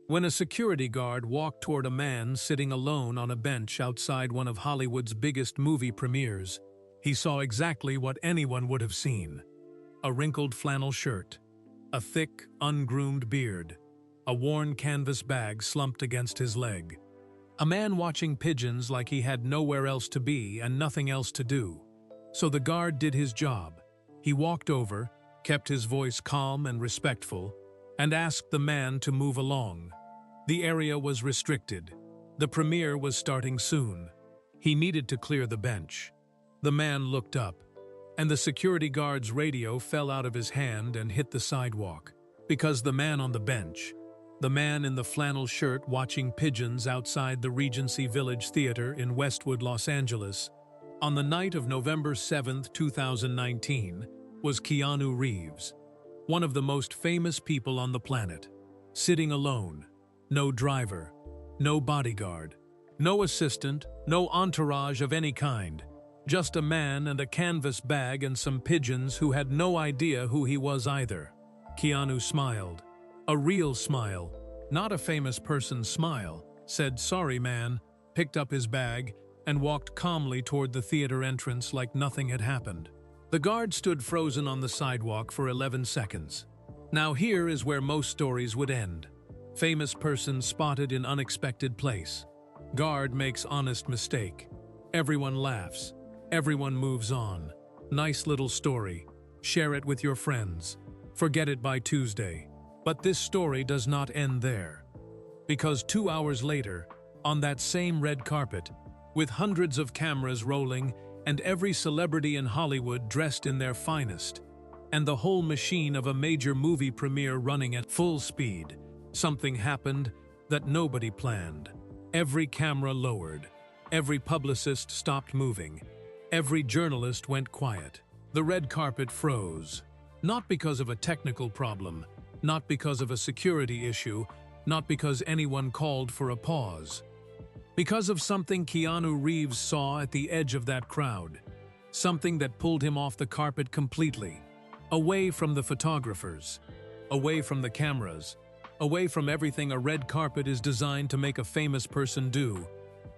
when a security guard walked toward a man sitting alone on a bench outside one of Hollywood's biggest movie premieres. He saw exactly what anyone would have seen: a wrinkled flannel shirt, a thick, ungroomed beard, a worn canvas bag slumped against his leg. A man watching pigeons like he had nowhere else to be and nothing else to do. So the guard did his job. He walked over, kept his voice calm and respectful, and asked the man to move along. The area was restricted. The premiere was starting soon. He needed to clear the bench. The man looked up, and the security guard's radio fell out of his hand and hit the sidewalk. Because the man on the bench, the man in the flannel shirt watching pigeons outside the Regency Village Theater in Westwood, Los Angeles, on the night of November 7, 2019, was Keanu Reeves, one of the most famous people on the planet, sitting alone, no driver, no bodyguard, no assistant, no entourage of any kind, just a man and a canvas bag and some pigeons who had no idea who he was either. Keanu smiled. A real smile, not a famous person's smile, said "Sorry, man," picked up his bag, and walked calmly toward the theater entrance like nothing had happened. The guard stood frozen on the sidewalk for 11 seconds. Now here is where most stories would end. Famous person spotted in unexpected place. Guard makes honest mistake. Everyone laughs. Everyone moves on. Nice little story. Share it with your friends. Forget it by Tuesday. But this story does not end there. Because 2 hours later, on that same red carpet, with hundreds of cameras rolling and every celebrity in Hollywood dressed in their finest, and the whole machine of a major movie premiere running at full speed, something happened that nobody planned. Every camera lowered. Every publicist stopped moving. Every journalist went quiet. The red carpet froze. Not because of a technical problem, not because of a security issue, not because anyone called for a pause. Because of something Keanu Reeves saw at the edge of that crowd. Something that pulled him off the carpet completely. Away from the photographers. Away from the cameras. Away from everything a red carpet is designed to make a famous person do.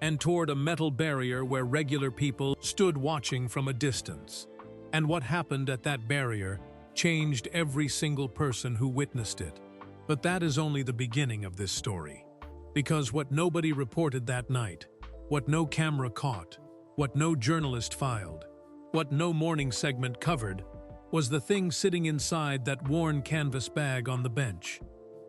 And toward a metal barrier where regular people stood watching from a distance. And what happened at that barrier changed every single person who witnessed it. But that is only the beginning of this story. Because what nobody reported that night, what no camera caught, what no journalist filed, what no morning segment covered, was the thing sitting inside that worn canvas bag on the bench.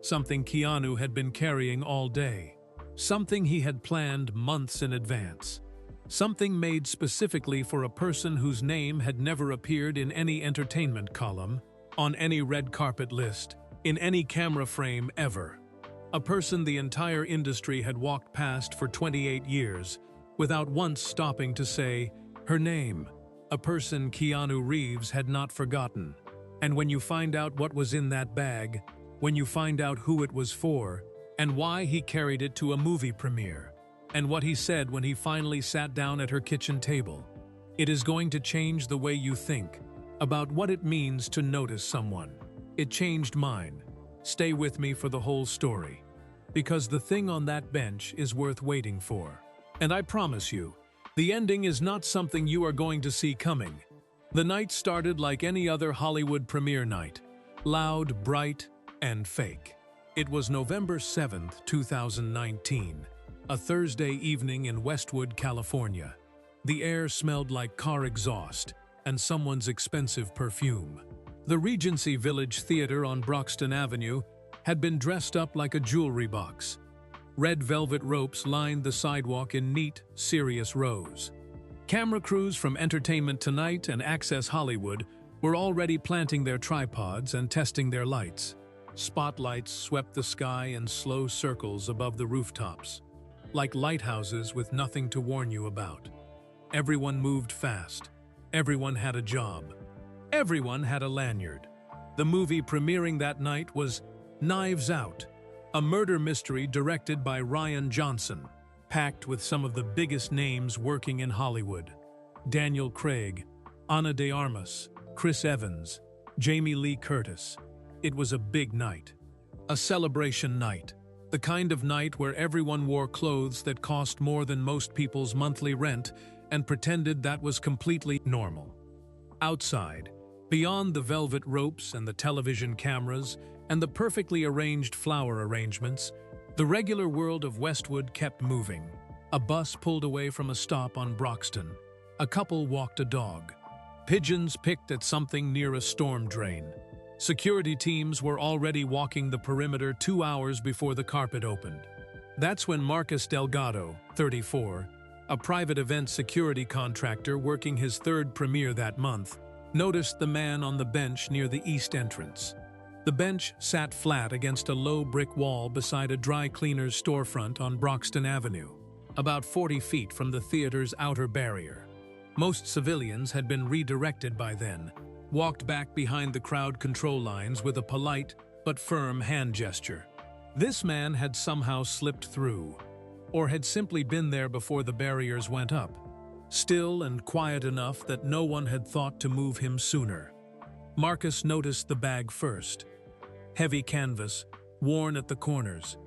Something Keanu had been carrying all day. Something he had planned months in advance. Something made specifically for a person whose name had never appeared in any entertainment column, on any red carpet list, in any camera frame ever. A person the entire industry had walked past for 28 years, without once stopping to say her name. A person Keanu Reeves had not forgotten. And when you find out what was in that bag, when you find out who it was for, and why he carried it to a movie premiere, and what he said when he finally sat down at her kitchen table, it is going to change the way you think about what it means to notice someone. It changed mine. Stay with me for the whole story, because the thing on that bench is worth waiting for. And I promise you, the ending is not something you are going to see coming. The night started like any other Hollywood premiere night, loud, bright, and fake. It was November 7th, 2019, a Thursday evening in Westwood, California. The air smelled like car exhaust and someone's expensive perfume. The Regency Village Theater on Broxton Avenue had been dressed up like a jewelry box. Red velvet ropes lined the sidewalk in neat, serious rows. Camera crews from Entertainment Tonight and Access Hollywood were already planting their tripods and testing their lights. Spotlights swept the sky in slow circles above the rooftops, like lighthouses with nothing to warn you about. Everyone moved fast. Everyone had a job. Everyone had a lanyard. The movie premiering that night was Knives Out, a murder mystery directed by Rian Johnson, packed with some of the biggest names working in Hollywood. Daniel Craig, Ana de Armas, Chris Evans, Jamie Lee Curtis. It was a big night. A celebration night. The kind of night where everyone wore clothes that cost more than most people's monthly rent and pretended that was completely normal. Outside, beyond the velvet ropes and the television cameras and the perfectly arranged flower arrangements, the regular world of Westwood kept moving. A bus pulled away from a stop on Broxton. A couple walked a dog. Pigeons picked at something near a storm drain. Security teams were already walking the perimeter 2 hours before the carpet opened. That's when Marcus Delgado, 34, a private event security contractor working his third premiere that month, noticed the man on the bench near the east entrance. The bench sat flat against a low brick wall beside a dry cleaner's storefront on Broxton Avenue, about 40 feet from the theater's outer barrier. Most civilians had been redirected by then, walked back behind the crowd control lines with a polite but firm hand gesture. This man had somehow slipped through, or had simply been there before the barriers went up, still and quiet enough that no one had thought to move him sooner. Marcus noticed the bag first. Heavy canvas, worn at the corners,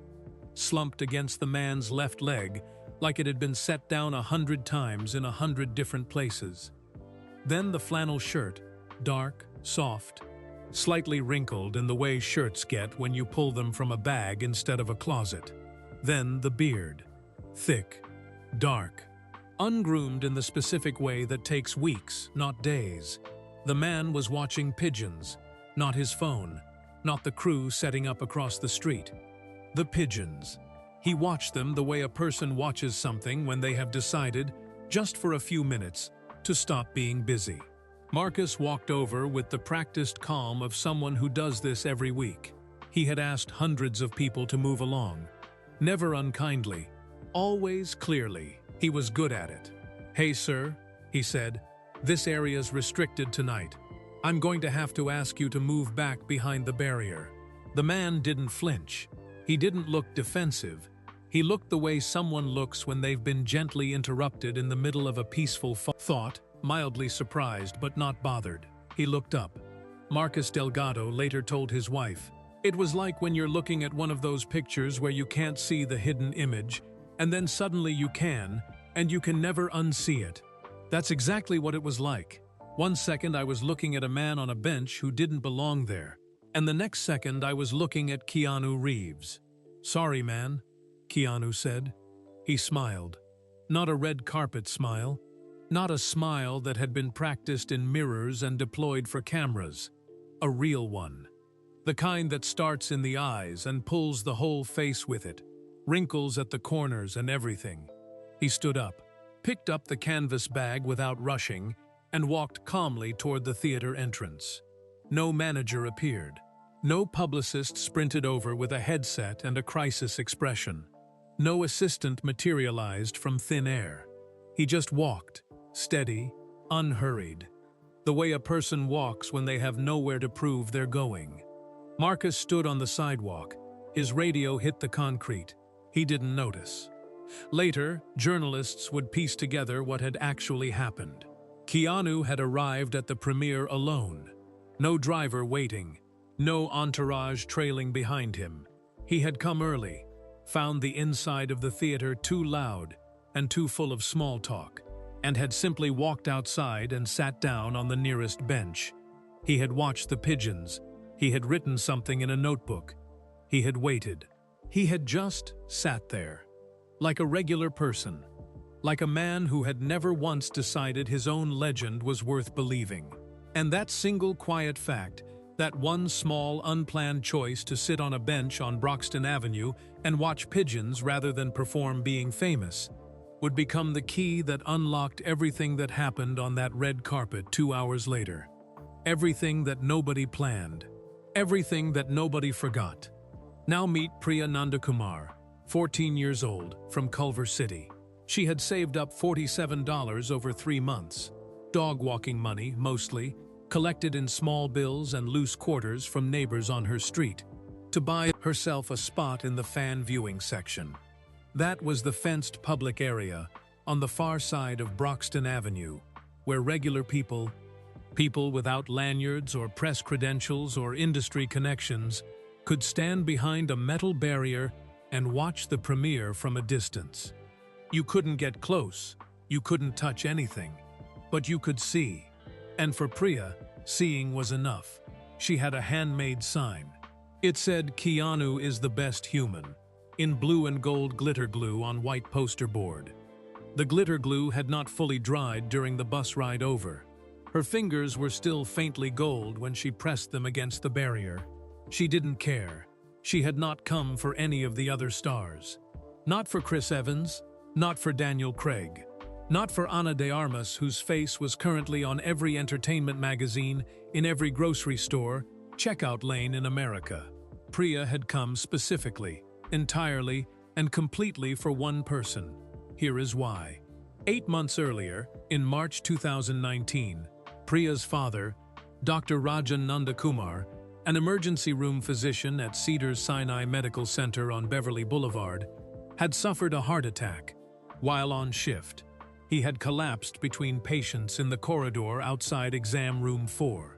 slumped against the man's left leg like it had been set down 100 times in 100 different places. Then the flannel shirt, dark, soft, slightly wrinkled in the way shirts get when you pull them from a bag instead of a closet. Then the beard, thick, dark, ungroomed in the specific way that takes weeks, not days. The man was watching pigeons, not his phone, not the crew setting up across the street. The pigeons. He watched them the way a person watches something when they have decided, just for a few minutes, to stop being busy. Marcus walked over with the practiced calm of someone who does this every week. He had asked hundreds of people to move along. Never unkindly, always clearly. He was good at it. "Hey, sir," he said, "this area's restricted tonight. I'm going to have to ask you to move back behind the barrier." The man didn't flinch. He didn't look defensive. He looked the way someone looks when they've been gently interrupted in the middle of a peaceful thought, mildly surprised but not bothered. He looked up. Marcus Delgado later told his wife, "It was like when you're looking at one of those pictures where you can't see the hidden image, and then suddenly you can, and you can never unsee it. That's exactly what it was like. One second I was looking at a man on a bench who didn't belong there, and the next second I was looking at Keanu Reeves." "Sorry, man," Keanu said. He smiled. Not a red carpet smile. Not a smile that had been practiced in mirrors and deployed for cameras. A real one. The kind that starts in the eyes and pulls the whole face with it. Wrinkles at the corners and everything. He stood up, picked up the canvas bag without rushing, and walked calmly toward the theater entrance. No manager appeared. No publicist sprinted over with a headset and a crisis expression. No assistant materialized from thin air. He just walked, steady, unhurried, the way a person walks when they have nowhere to prove they're going. Marcus stood on the sidewalk. His radio hit the concrete. He didn't notice. Later, journalists would piece together what had actually happened. Keanu had arrived at the premiere alone. No driver waiting. No entourage trailing behind him. He had come early, found the inside of the theater too loud and too full of small talk, and had simply walked outside and sat down on the nearest bench. He had watched the pigeons. He had written something in a notebook. He had waited. He had just sat there, like a regular person, like a man who had never once decided his own legend was worth believing. And that single quiet fact, that one small, unplanned choice to sit on a bench on Broxton Avenue and watch pigeons rather than perform being famous, would become the key that unlocked everything that happened on that red carpet 2 hours later. Everything that nobody planned. Everything that nobody forgot. Now meet Priya Nandakumar, 14 years old, from Culver City. She had saved up $47 over 3 months. Dog walking money, mostly, collected in small bills and loose quarters from neighbors on her street, to buy herself a spot in the fan viewing section. That was the fenced public area on the far side of Broxton Avenue, where regular people without lanyards or press credentials or industry connections, could stand behind a metal barrier and watch the premiere from a distance. You couldn't get close, you couldn't touch anything, but you could see. And for Priya, seeing was enough. She had a handmade sign. It said, "Keanu is the best human," in blue and gold glitter glue on white poster board. The glitter glue had not fully dried during the bus ride over. Her fingers were still faintly gold when she pressed them against the barrier. She didn't care. She had not come for any of the other stars. Not for Chris Evans, not for Daniel Craig, not for Ana de Armas, whose face was currently on every entertainment magazine, in every grocery store, checkout lane in America. Priya had come specifically, entirely, and completely for one person. Here is why. 8 months earlier, in March 2019, Priya's father, Dr. Rajan Nandakumar, an emergency room physician at Cedars-Sinai Medical Center on Beverly Boulevard, had suffered a heart attack. While on shift, he had collapsed between patients in the corridor outside exam room 4.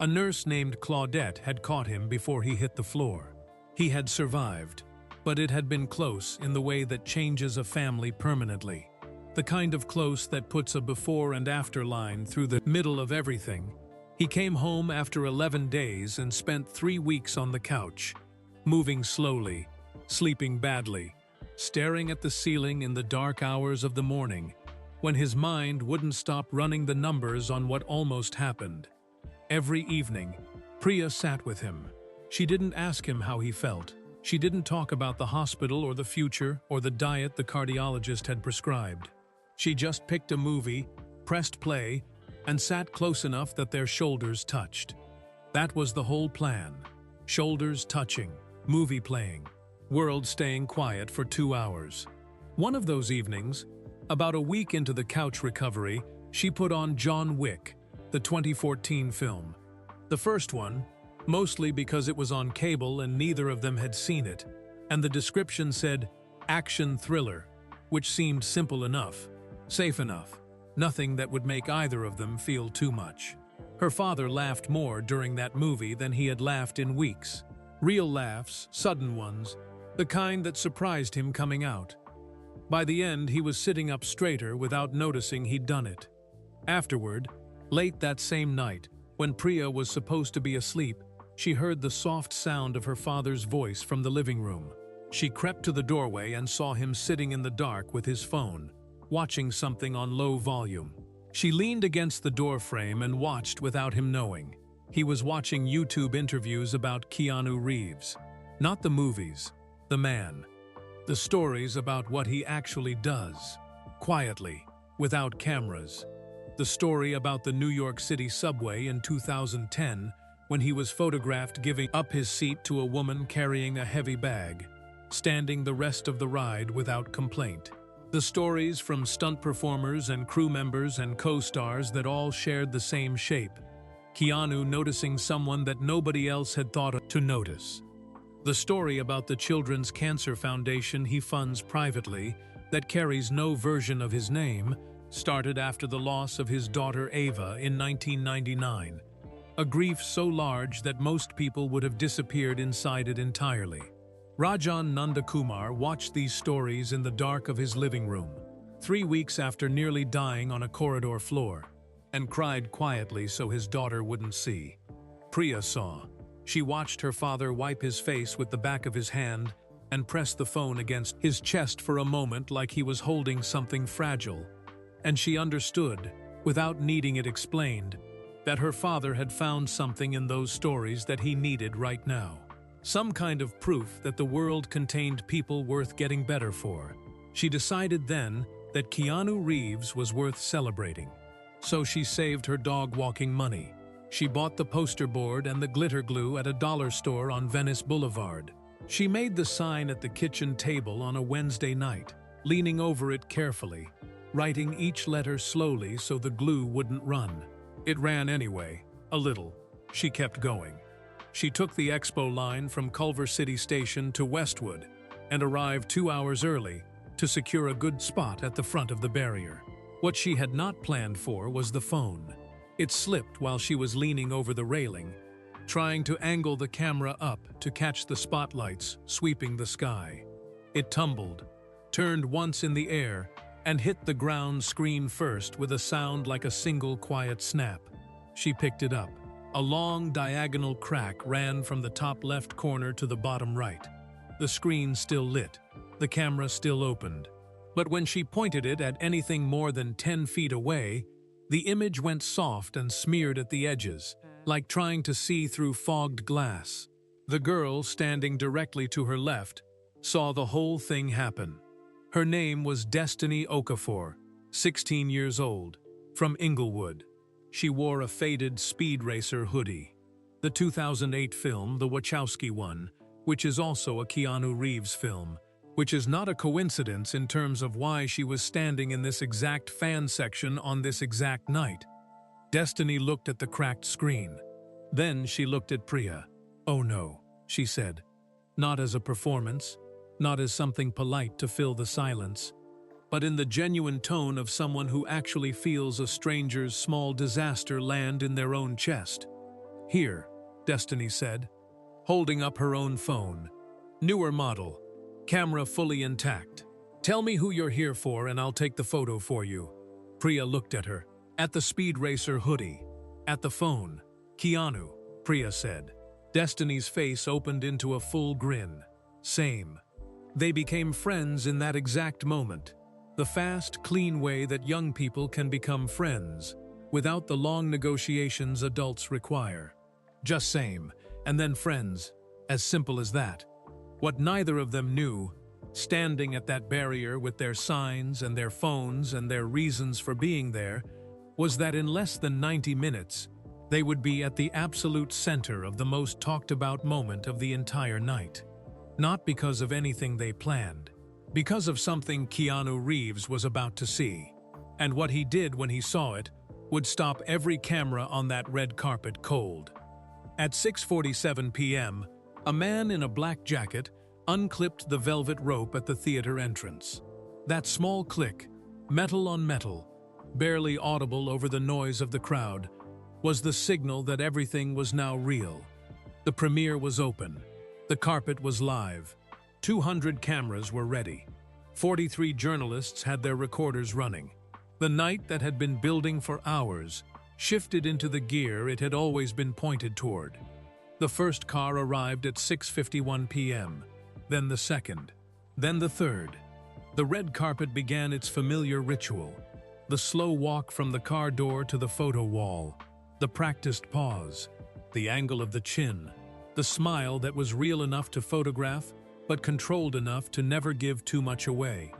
A nurse named Claudette had caught him before he hit the floor. He had survived, but it had been close in the way that changes a family permanently. The kind of close that puts a before and after line through the middle of everything. He came home after 11 days and spent 3 weeks on the couch, moving slowly, sleeping badly, staring at the ceiling in the dark hours of the morning, when his mind wouldn't stop running the numbers on what almost happened. Every evening, Priya sat with him. She didn't ask him how he felt. She didn't talk about the hospital or the future or the diet the cardiologist had prescribed. She just picked a movie, pressed play, and sat close enough that their shoulders touched. That was the whole plan. Shoulders touching, movie playing, world staying quiet for 2 hours. One of those evenings, about a week into the couch recovery, she put on John Wick, the 2014 film. The first one, mostly because it was on cable and neither of them had seen it, and the description said, "action thriller," which seemed simple enough, safe enough, nothing that would make either of them feel too much. Her father laughed more during that movie than he had laughed in weeks. Real laughs, sudden ones, the kind that surprised him coming out. By the end, he was sitting up straighter without noticing he'd done it. Afterward, late that same night, when Priya was supposed to be asleep, she heard the soft sound of her father's voice from the living room. She crept to the doorway and saw him sitting in the dark with his phone, watching something on low volume. She leaned against the doorframe and watched without him knowing. He was watching YouTube interviews about Keanu Reeves. Not the movies, the man. The stories about what he actually does. Quietly, without cameras. The story about the New York City subway in 2010 when he was photographed giving up his seat to a woman carrying a heavy bag, standing the rest of the ride without complaint. The stories from stunt performers and crew members and co-stars that all shared the same shape. Keanu noticing someone that nobody else had thought to notice. The story about the Children's Cancer Foundation he funds privately, that carries no version of his name, started after the loss of his daughter Ava in 1999. A grief so large that most people would have disappeared inside it entirely. Rajan Nandakumar watched these stories in the dark of his living room, 3 weeks after nearly dying on a corridor floor, and cried quietly so his daughter wouldn't see. Priya saw. She watched her father wipe his face with the back of his hand and press the phone against his chest for a moment like he was holding something fragile. And she understood, without needing it explained, that her father had found something in those stories that he needed right now. Some kind of proof that the world contained people worth getting better for. She decided then that Keanu Reeves was worth celebrating. So she saved her dog-walking money. She bought the poster board and the glitter glue at a dollar store on Venice Boulevard. She made the sign at the kitchen table on a Wednesday night, leaning over it carefully, writing each letter slowly so the glue wouldn't run. It ran anyway, a little. She kept going. She took the Expo line from Culver City Station to Westwood and arrived 2 hours early to secure a good spot at the front of the barrier. What she had not planned for was the phone. It slipped while she was leaning over the railing, trying to angle the camera up to catch the spotlights sweeping the sky. It tumbled, turned once in the air, and hit the ground screen first with a sound like a single quiet snap. She picked it up. A long diagonal crack ran from the top left corner to the bottom right. The screen still lit, the camera still opened. But when she pointed it at anything more than 10 feet away, the image went soft and smeared at the edges, like trying to see through fogged glass. The girl, standing directly to her left, saw the whole thing happen. Her name was Destiny Okafor, 16 years old, from Inglewood. She wore a faded Speed Racer hoodie. The 2008 film, The Wachowski One, which is also a Keanu Reeves film, which is not a coincidence in terms of why she was standing in this exact fan section on this exact night. Destiny looked at the cracked screen. Then she looked at Priya. "Oh no," she said. Not as a performance, not as something polite to fill the silence, but in the genuine tone of someone who actually feels a stranger's small disaster land in their own chest. "Here," Destiny said, holding up her own phone. "Newer model. Camera fully intact. Tell me who you're here for and I'll take the photo for you." Priya looked at her. "At the Speed Racer hoodie. At the phone. Keanu," Priya said. Destiny's face opened into a full grin. "Same." They became friends in that exact moment. The fast, clean way that young people can become friends, without the long negotiations adults require. Just same, and then friends. As simple as that. What neither of them knew, standing at that barrier with their signs and their phones and their reasons for being there, was that in less than 90 minutes, they would be at the absolute center of the most talked about moment of the entire night. Not because of anything they planned, because of something Keanu Reeves was about to see. And what he did when he saw it would stop every camera on that red carpet cold. At 6:47 p.m., a man in a black jacket unclipped the velvet rope at the theater entrance. That small click, metal on metal, barely audible over the noise of the crowd, was the signal that everything was now real. The premiere was open. The carpet was live. 200 cameras were ready. 43 journalists had their recorders running. The night that had been building for hours shifted into the gear it had always been pointed toward. The first car arrived at 6:51 p.m., then the second, then the third. The red carpet began its familiar ritual, the slow walk from the car door to the photo wall, the practiced pause, the angle of the chin, the smile that was real enough to photograph but controlled enough to never give too much away.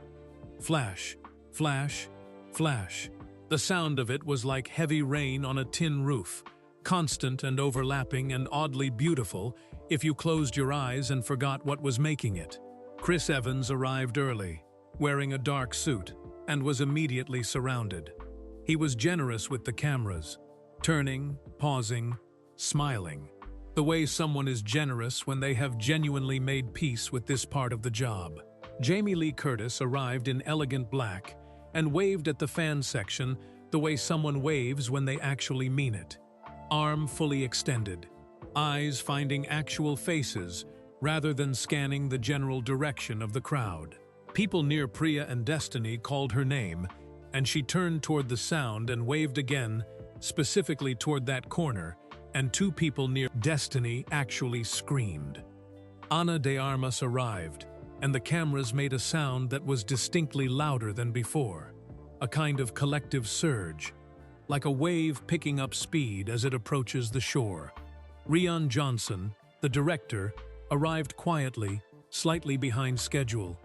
Flash, flash, flash. The sound of it was like heavy rain on a tin roof, constant and overlapping and oddly beautiful if you closed your eyes and forgot what was making it. Chris Evans arrived early, wearing a dark suit, and was immediately surrounded. He was generous with the cameras, turning, pausing, smiling. The way someone is generous when they have genuinely made peace with this part of the job. Jamie Lee Curtis arrived in elegant black and waved at the fan section the way someone waves when they actually mean it. Arm fully extended, eyes finding actual faces rather than scanning the general direction of the crowd. People near Priya and Destiny called her name, and she turned toward the sound and waved again, specifically toward that corner, and two people near Destiny actually screamed. Ana de Armas arrived, and the cameras made a sound that was distinctly louder than before, a kind of collective surge, like a wave picking up speed as it approaches the shore. Rian Johnson, the director, arrived quietly, slightly behind schedule,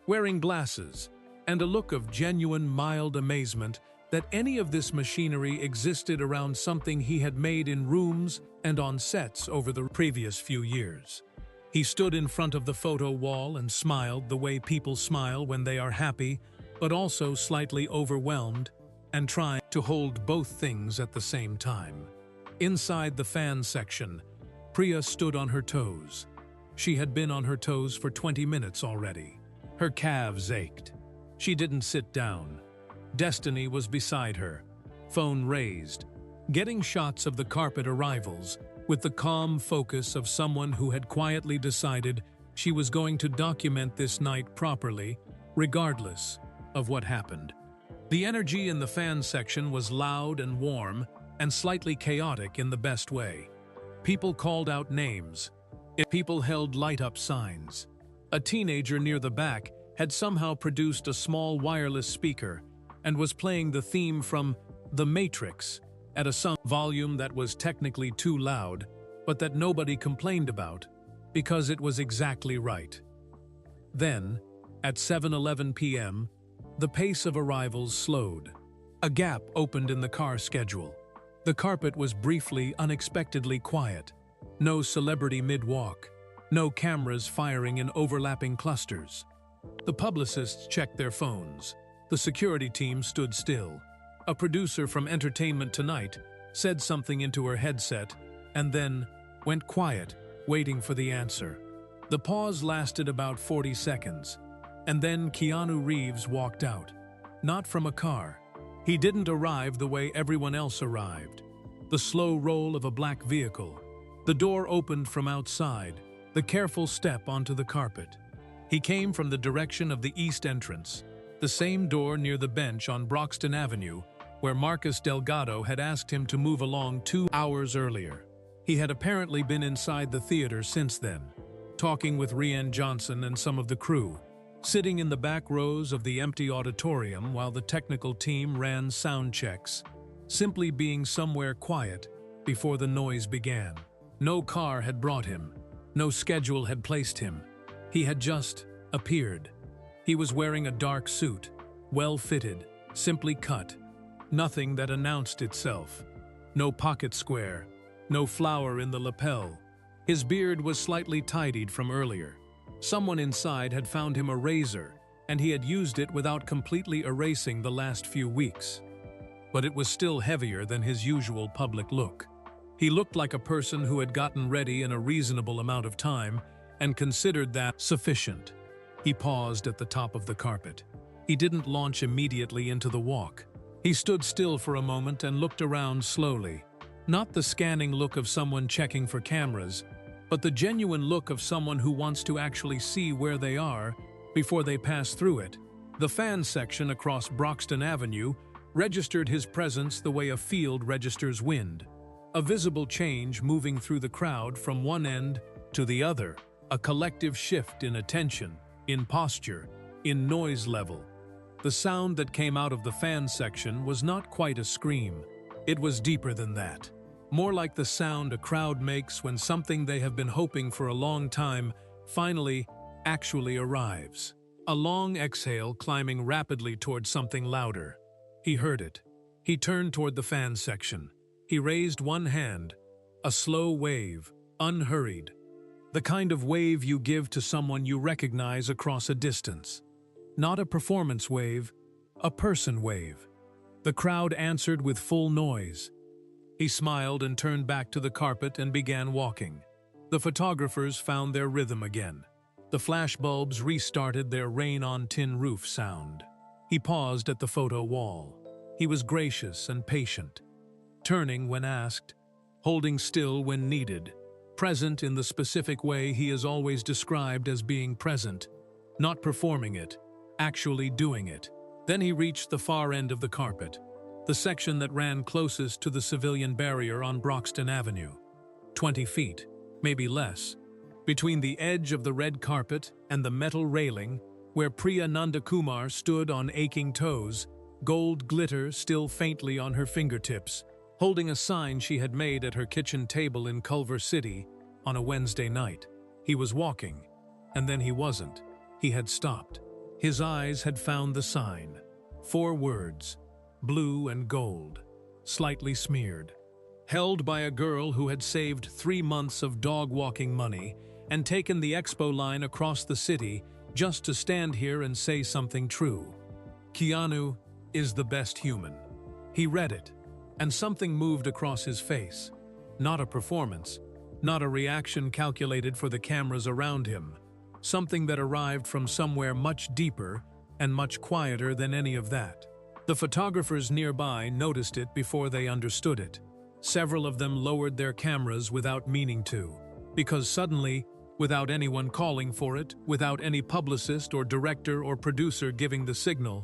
wearing glasses and a look of genuine mild amazement that any of this machinery existed around something he had made in rooms and on sets over the previous few years. He stood in front of the photo wall and smiled the way people smile when they are happy, but also slightly overwhelmed, and trying to hold both things at the same time. Inside the fan section, Priya stood on her toes. She had been on her toes for 20 minutes already. Her calves ached. She didn't sit down. Destiny was beside her, phone raised, getting shots of the carpet arrivals with the calm focus of someone who had quietly decided She was going to document this night properly, regardless of what happened. The energy in the fan section was loud and warm and slightly chaotic in the best way. People called out names. People held light-up signs. A teenager near the back had somehow produced a small wireless speaker and was playing the theme from The Matrix at a volume that was technically too loud, but that nobody complained about because it was exactly right. Then, at 7:11 p.m., the pace of arrivals slowed. A gap opened in the car schedule. The carpet was briefly, unexpectedly quiet. No celebrity mid-walk. No cameras firing in overlapping clusters. The publicists checked their phones. The security team stood still. A producer from Entertainment Tonight said something into her headset and then went quiet, waiting for the answer. The pause lasted about 40 seconds, and then Keanu Reeves walked out. Not from a car. He didn't arrive the way everyone else arrived. The slow roll of a black vehicle. The door opened from outside. The careful step onto the carpet. He came from the direction of the east entrance, the same door near the bench on Broxton Avenue, where Marcus Delgado had asked him to move along 2 hours earlier. He had apparently been inside the theater since then, talking with Rian Johnson and some of the crew, sitting in the back rows of the empty auditorium while the technical team ran sound checks, simply being somewhere quiet before the noise began. No car had brought him. No schedule had placed him. He had just appeared. He was wearing a dark suit, well-fitted, simply cut. Nothing that announced itself. No pocket square. No flower in the lapel. His beard was slightly tidied from earlier. Someone inside had found him a razor, and he had used it without completely erasing the last few weeks. But it was still heavier than his usual public look. He looked like a person who had gotten ready in a reasonable amount of time and considered that sufficient. He paused at the top of the carpet. He didn't launch immediately into the walk. He stood still for a moment and looked around slowly. Not the scanning look of someone checking for cameras, but the genuine look of someone who wants to actually see where they are before they pass through it. The fan section across Broxton Avenue registered his presence the way a field registers wind. A visible change moving through the crowd from one end to the other. A collective shift in attention, in posture, in noise level. The sound that came out of the fan section was not quite a scream. It was deeper than that. More like the sound a crowd makes when something they have been hoping for a long time finally actually arrives. A long exhale climbing rapidly toward something louder. He heard it. He turned toward the fan section. He raised one hand, a slow wave, unhurried. The kind of wave you give to someone you recognize across a distance. Not a performance wave, a person wave. The crowd answered with full noise. He smiled and turned back to the carpet and began walking. The photographers found their rhythm again. The flashbulbs restarted their rain-on-tin roof sound. He paused at the photo wall. He was gracious and patient. Turning when asked, holding still when needed, present in the specific way he is always described as being present, not performing it, actually doing it. Then he reached the far end of the carpet, the section that ran closest to the civilian barrier on Broxton Avenue. 20 feet, maybe less, between the edge of the red carpet and the metal railing, where Priya Nandakumar stood on aching toes, gold glitter still faintly on her fingertips, holding a sign she had made at her kitchen table in Culver City on a Wednesday night. He was walking, and then he wasn't. He had stopped. His eyes had found the sign. 4 words, blue and gold, slightly smeared. Held by a girl who had saved 3 months of dog-walking money and taken the expo line across the city just to stand here and say something true. Keanu is the best human. He read it, and something moved across his face. Not a performance, not a reaction calculated for the cameras around him. Something that arrived from somewhere much deeper and much quieter than any of that. The photographers nearby noticed it before they understood it. Several of them lowered their cameras without meaning to, because suddenly, Without anyone calling for it, without any publicist or director or producer giving the signal,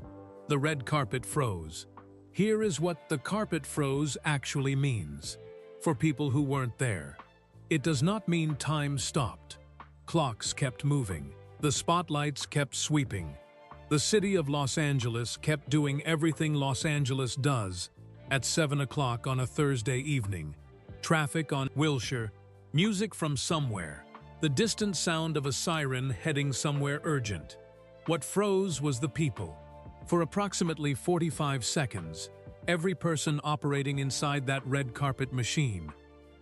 the red carpet froze. Here is what the carpet froze actually means, for people who weren't there. It does not mean time stopped. Clocks kept moving. The spotlights kept sweeping. The city of Los Angeles kept doing everything Los Angeles does at 7 o'clock on a Thursday evening. Traffic on Wilshire, music from somewhere, the distant sound of a siren heading somewhere urgent. What froze was the people. For approximately 45 seconds, every person operating inside that red carpet machine,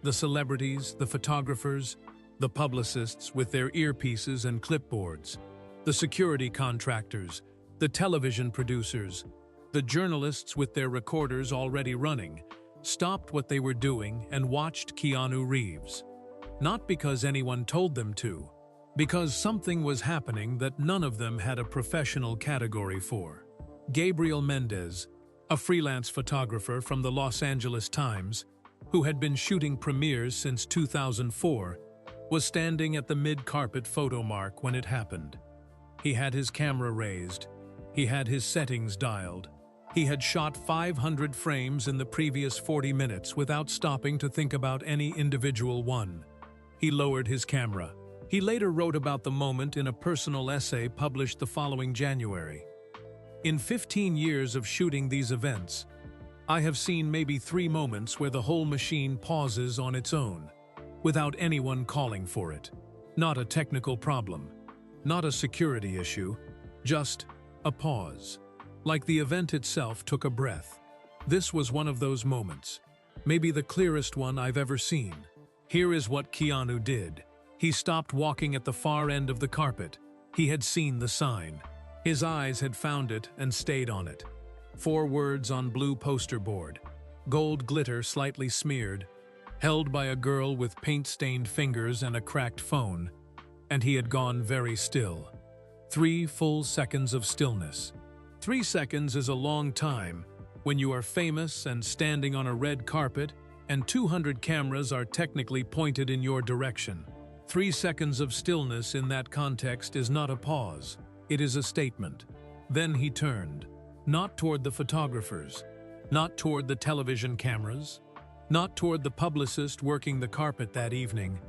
the celebrities, the photographers, the publicists with their earpieces and clipboards, the security contractors, the television producers, the journalists with their recorders already running, stopped what they were doing and watched Keanu Reeves. Not because anyone told them to, because something was happening that none of them had a professional category for. Gabriel Mendez, a freelance photographer from the Los Angeles Times, who had been shooting premieres since 2004, was standing at the mid-carpet photo mark when it happened. He had his camera raised. He had his settings dialed. He had shot 500 frames in the previous 40 minutes without stopping to think about any individual one. He lowered his camera. He later wrote about the moment in a personal essay published the following January. In 15 years of shooting these events, I have seen maybe 3 moments where the whole machine pauses on its own, without anyone calling for it. Not a technical problem, not a security issue, just a pause. Like the event itself took a breath. This was one of those moments, maybe the clearest one I've ever seen. Here is what Keanu did. He stopped walking at the far end of the carpet. He had seen the sign. His eyes had found it and stayed on it. 4 words on blue poster board, gold glitter slightly smeared, held by a girl with paint-stained fingers and a cracked phone, and he had gone very still. 3 full seconds of stillness. 3 seconds is a long time when you are famous and standing on a red carpet and 200 cameras are technically pointed in your direction. 3 seconds of stillness in that context is not a pause, it is a statement. Then he turned, not toward the photographers, not toward the television cameras, not toward the publicist working the carpet that evening.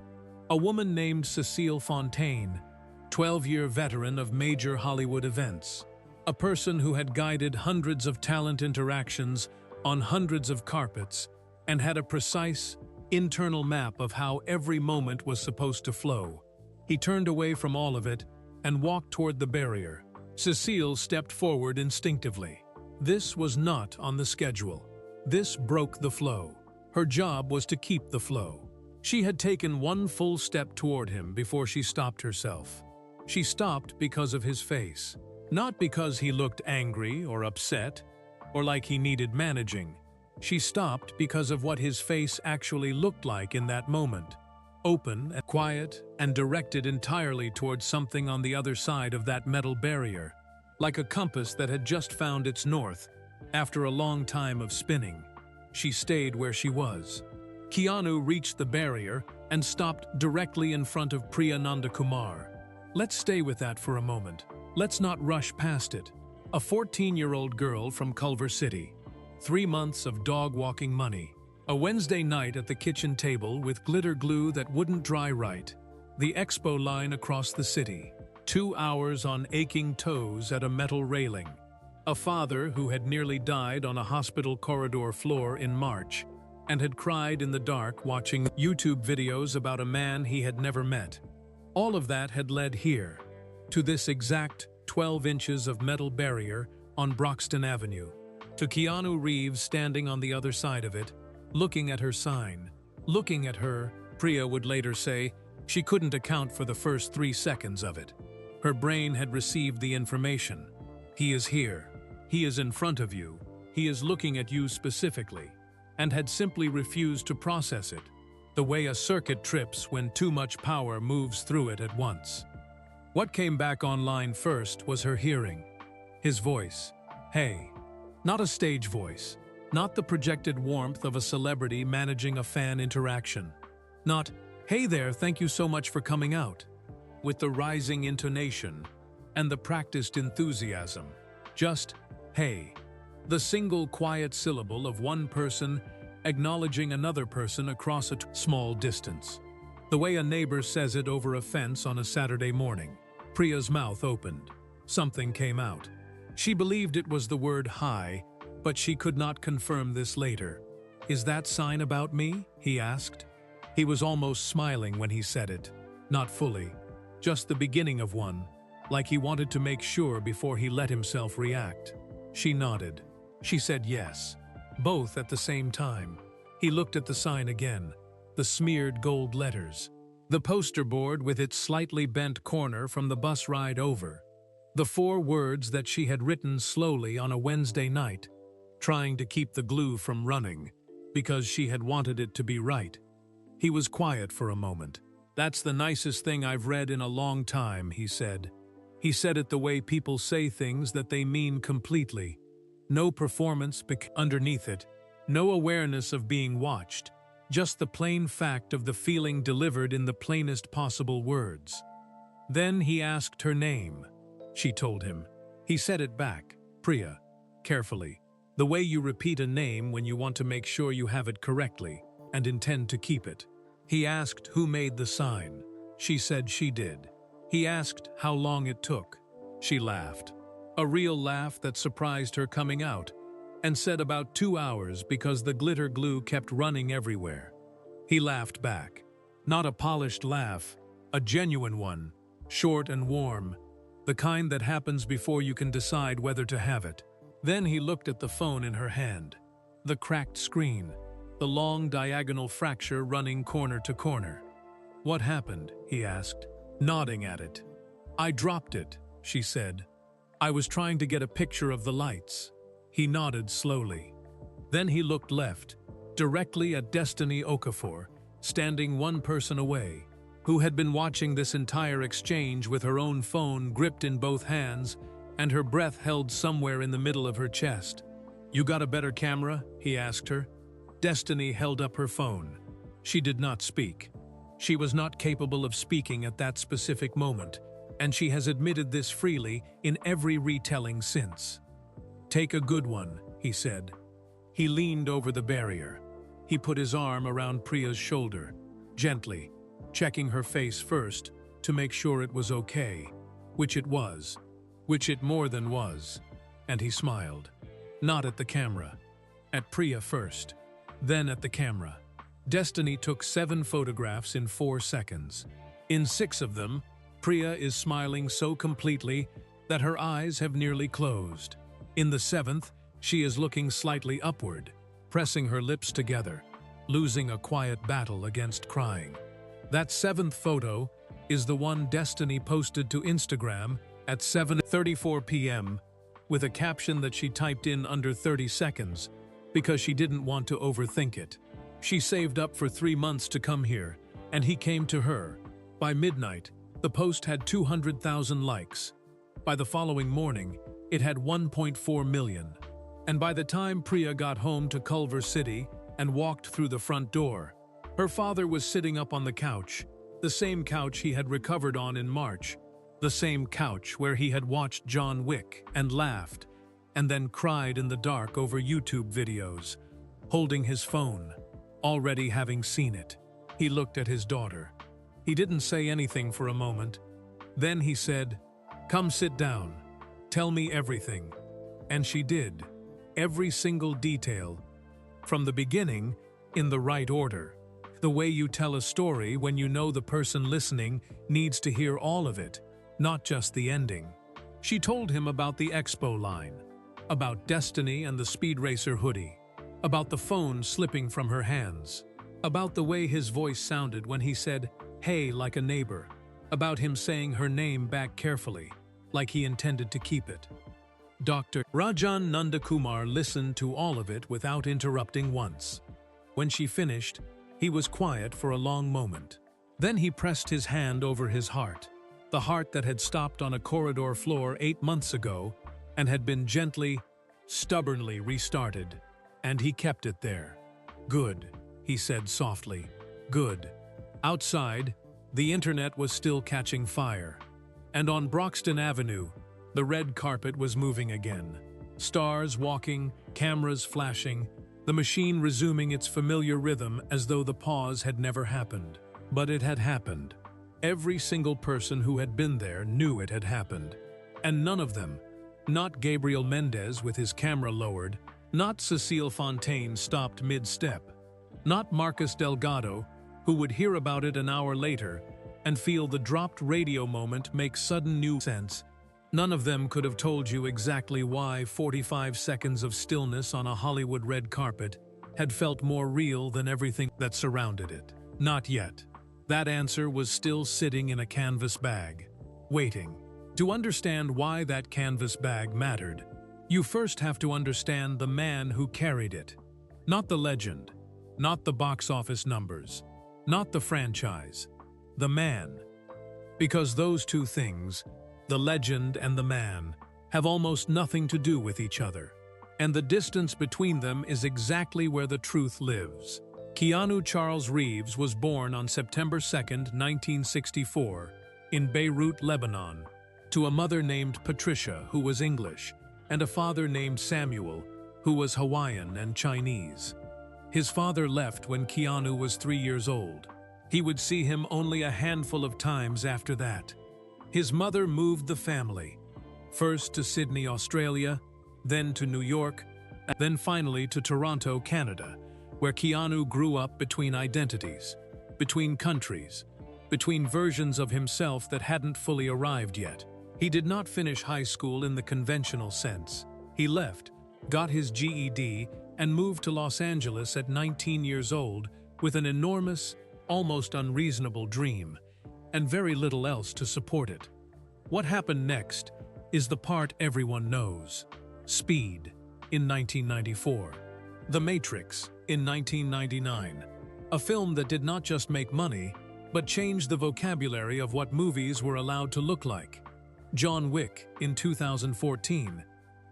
A woman named Cecile Fontaine, 12-year veteran of major Hollywood events. A person who had guided hundreds of talent interactions on hundreds of carpets and had a precise, internal map of how every moment was supposed to flow. He turned away from all of it and walked toward the barrier. Cecile stepped forward instinctively. This was not on the schedule. This broke the flow. Her job was to keep the flow. She had taken 1 full step toward him before she stopped herself. She stopped because of his face. Not because he looked angry or upset, or like he needed managing. She stopped because of what his face actually looked like in that moment. Open and quiet and directed entirely towards something on the other side of that metal barrier, like a compass that had just found its north after a long time of spinning. She stayed where she was. Keanu reached the barrier and stopped directly in front of Priya Nandakumar. Let's stay with that for a moment. Let's not rush past it. A 14-year-old girl from Culver City. 3 months of dog-walking money. A Wednesday night at the kitchen table with glitter glue that wouldn't dry right. The expo line across the city. 2 hours on aching toes at a metal railing. A father who had nearly died on a hospital corridor floor in March and had cried in the dark watching YouTube videos about a man he had never met. All of that had led here, to this exact 12 inches of metal barrier on Broxton Avenue. To Keanu Reeves standing on the other side of it, looking at her sign. Looking at her, Priya would later say, she couldn't account for the first 3 seconds of it. Her brain had received the information. He is here. He is in front of you. He is looking at you specifically, and had simply refused to process it, the way a circuit trips when too much power moves through it at once. What came back online first was her hearing. His voice. Hey. Not a stage voice. Not the projected warmth of a celebrity managing a fan interaction. Not, hey there, thank you so much for coming out. with the rising intonation and the practiced enthusiasm. Just, hey. The single quiet syllable of one person acknowledging another person across a small distance. The way a neighbor says it over a fence on a Saturday morning. Priya's mouth opened. Something came out. She believed it was the word hi, but she could not confirm this later. "Is that sign about me?" he asked. He was almost smiling when he said it. Not fully. Just the beginning of one, like he wanted to make sure before he let himself react. She nodded. She said yes, both at the same time. He looked at the sign again, the smeared gold letters, the poster board with its slightly bent corner from the bus ride over, the 4 words that she had written slowly on a Wednesday night, trying to keep the glue from running, because she had wanted it to be right. He was quiet for a moment. "That's the nicest thing I've read in a long time," he said. He said it the way people say things that they mean completely. No performance underneath it, no awareness of being watched, just the plain fact of the feeling delivered in the plainest possible words. Then he asked her name. She told him. He said it back, "Priya," carefully, the way you repeat a name when you want to make sure you have it correctly and intend to keep it. He asked who made the sign. She said she did. He asked how long it took. She laughed. A real laugh that surprised her coming out, and said about 2 hours because the glitter glue kept running everywhere. He laughed back. Not a polished laugh, a genuine one, short and warm, the kind that happens before you can decide whether to have it. Then he looked at the phone in her hand. The cracked screen, the long diagonal fracture running corner to corner. "What happened?" he asked, nodding at it. "I dropped it," she said. "I was trying to get a picture of the lights." He nodded slowly. Then he looked left, directly at Destiny Okafor, standing one person away, who had been watching this entire exchange with her own phone gripped in both hands and her breath held somewhere in the middle of her chest. "You got a better camera?" he asked her. Destiny held up her phone. She did not speak. She was not capable of speaking at that specific moment, and she has admitted this freely in every retelling since. "Take a good one," he said. He leaned over the barrier. He put his arm around Priya's shoulder, gently, checking her face first to make sure it was okay, which it was, which it more than was, and he smiled. Not at the camera. At Priya first, then at the camera. Destiny took 7 photographs in 4 seconds. In 6 of them, Priya is smiling so completely that her eyes have nearly closed. In the 7th, she is looking slightly upward, pressing her lips together, losing a quiet battle against crying. That 7th photo is the one Destiny posted to Instagram at 7:34 p.m. with a caption that she typed in under 30 seconds because she didn't want to overthink it. She saved up for 3 months to come here, and he came to her. By midnight, the post had 200,000 likes. By the following morning, it had 1.4 million. And by the time Priya got home to Culver City and walked through the front door, her father was sitting up on the couch, the same couch he had recovered on in March, the same couch where he had watched John Wick and laughed, and then cried in the dark over YouTube videos, holding his phone, already having seen it. He looked at his daughter. He didn't say anything for a moment. Then he said, "Come sit down. Tell me everything." And she did. Every single detail. From the beginning, in the right order. The way you tell a story when you know the person listening needs to hear all of it, not just the ending. She told him about the Expo line, about Destiny and the Speed Racer hoodie, about the phone slipping from her hands, about the way his voice sounded when he said, "Hey," like a neighbor, about him saying her name back carefully, like he intended to keep it. Dr. Rajan Nandakumar listened to all of it without interrupting once. When she finished, he was quiet for a long moment. Then he pressed his hand over his heart, the heart that had stopped on a corridor floor 8 months ago and had been gently, stubbornly restarted, and he kept it there. "Good," he said softly. "Good." Outside, The internet was still catching fire. And on Broxton Avenue, the red carpet was moving again. Stars walking, cameras flashing, the machine resuming its familiar rhythm as though the pause had never happened. But it had happened. Every single person who had been there knew it had happened. And none of them, not Gabriel Mendez with his camera lowered, not Cecile Fontaine stopped mid-step, not Marcus Delgado, who would hear about it an hour later and feel the dropped radio moment make sudden new sense. None of them could have told you exactly why 45 seconds of stillness on a Hollywood red carpet had felt more real than everything that surrounded it. Not yet. That answer was still sitting in a canvas bag, waiting. To understand why that canvas bag mattered, you first have to understand the man who carried it. Not the legend, not the box office numbers, not the franchise, the man. Because those two things, the legend and the man, have almost nothing to do with each other. And the distance between them is exactly where the truth lives. Keanu Charles Reeves was born on September 2, 1964, in Beirut, Lebanon, to a mother named Patricia, who was English, and a father named Samuel, who was Hawaiian and Chinese. His father left when Keanu was 3 years old. He would see him only a handful of times after that. His mother moved the family, first to Sydney, Australia, then to New York, and then finally to Toronto, Canada, where Keanu grew up between identities, between countries, between versions of himself that hadn't fully arrived yet. He did not finish high school in the conventional sense. He left, got his GED, and moved to Los Angeles at 19 years old with an enormous, almost unreasonable dream, and very little else to support it. What happened next is the part everyone knows. Speed, in 1994. The Matrix, in 1999. A film that did not just make money, but changed the vocabulary of what movies were allowed to look like. John Wick, in 2014,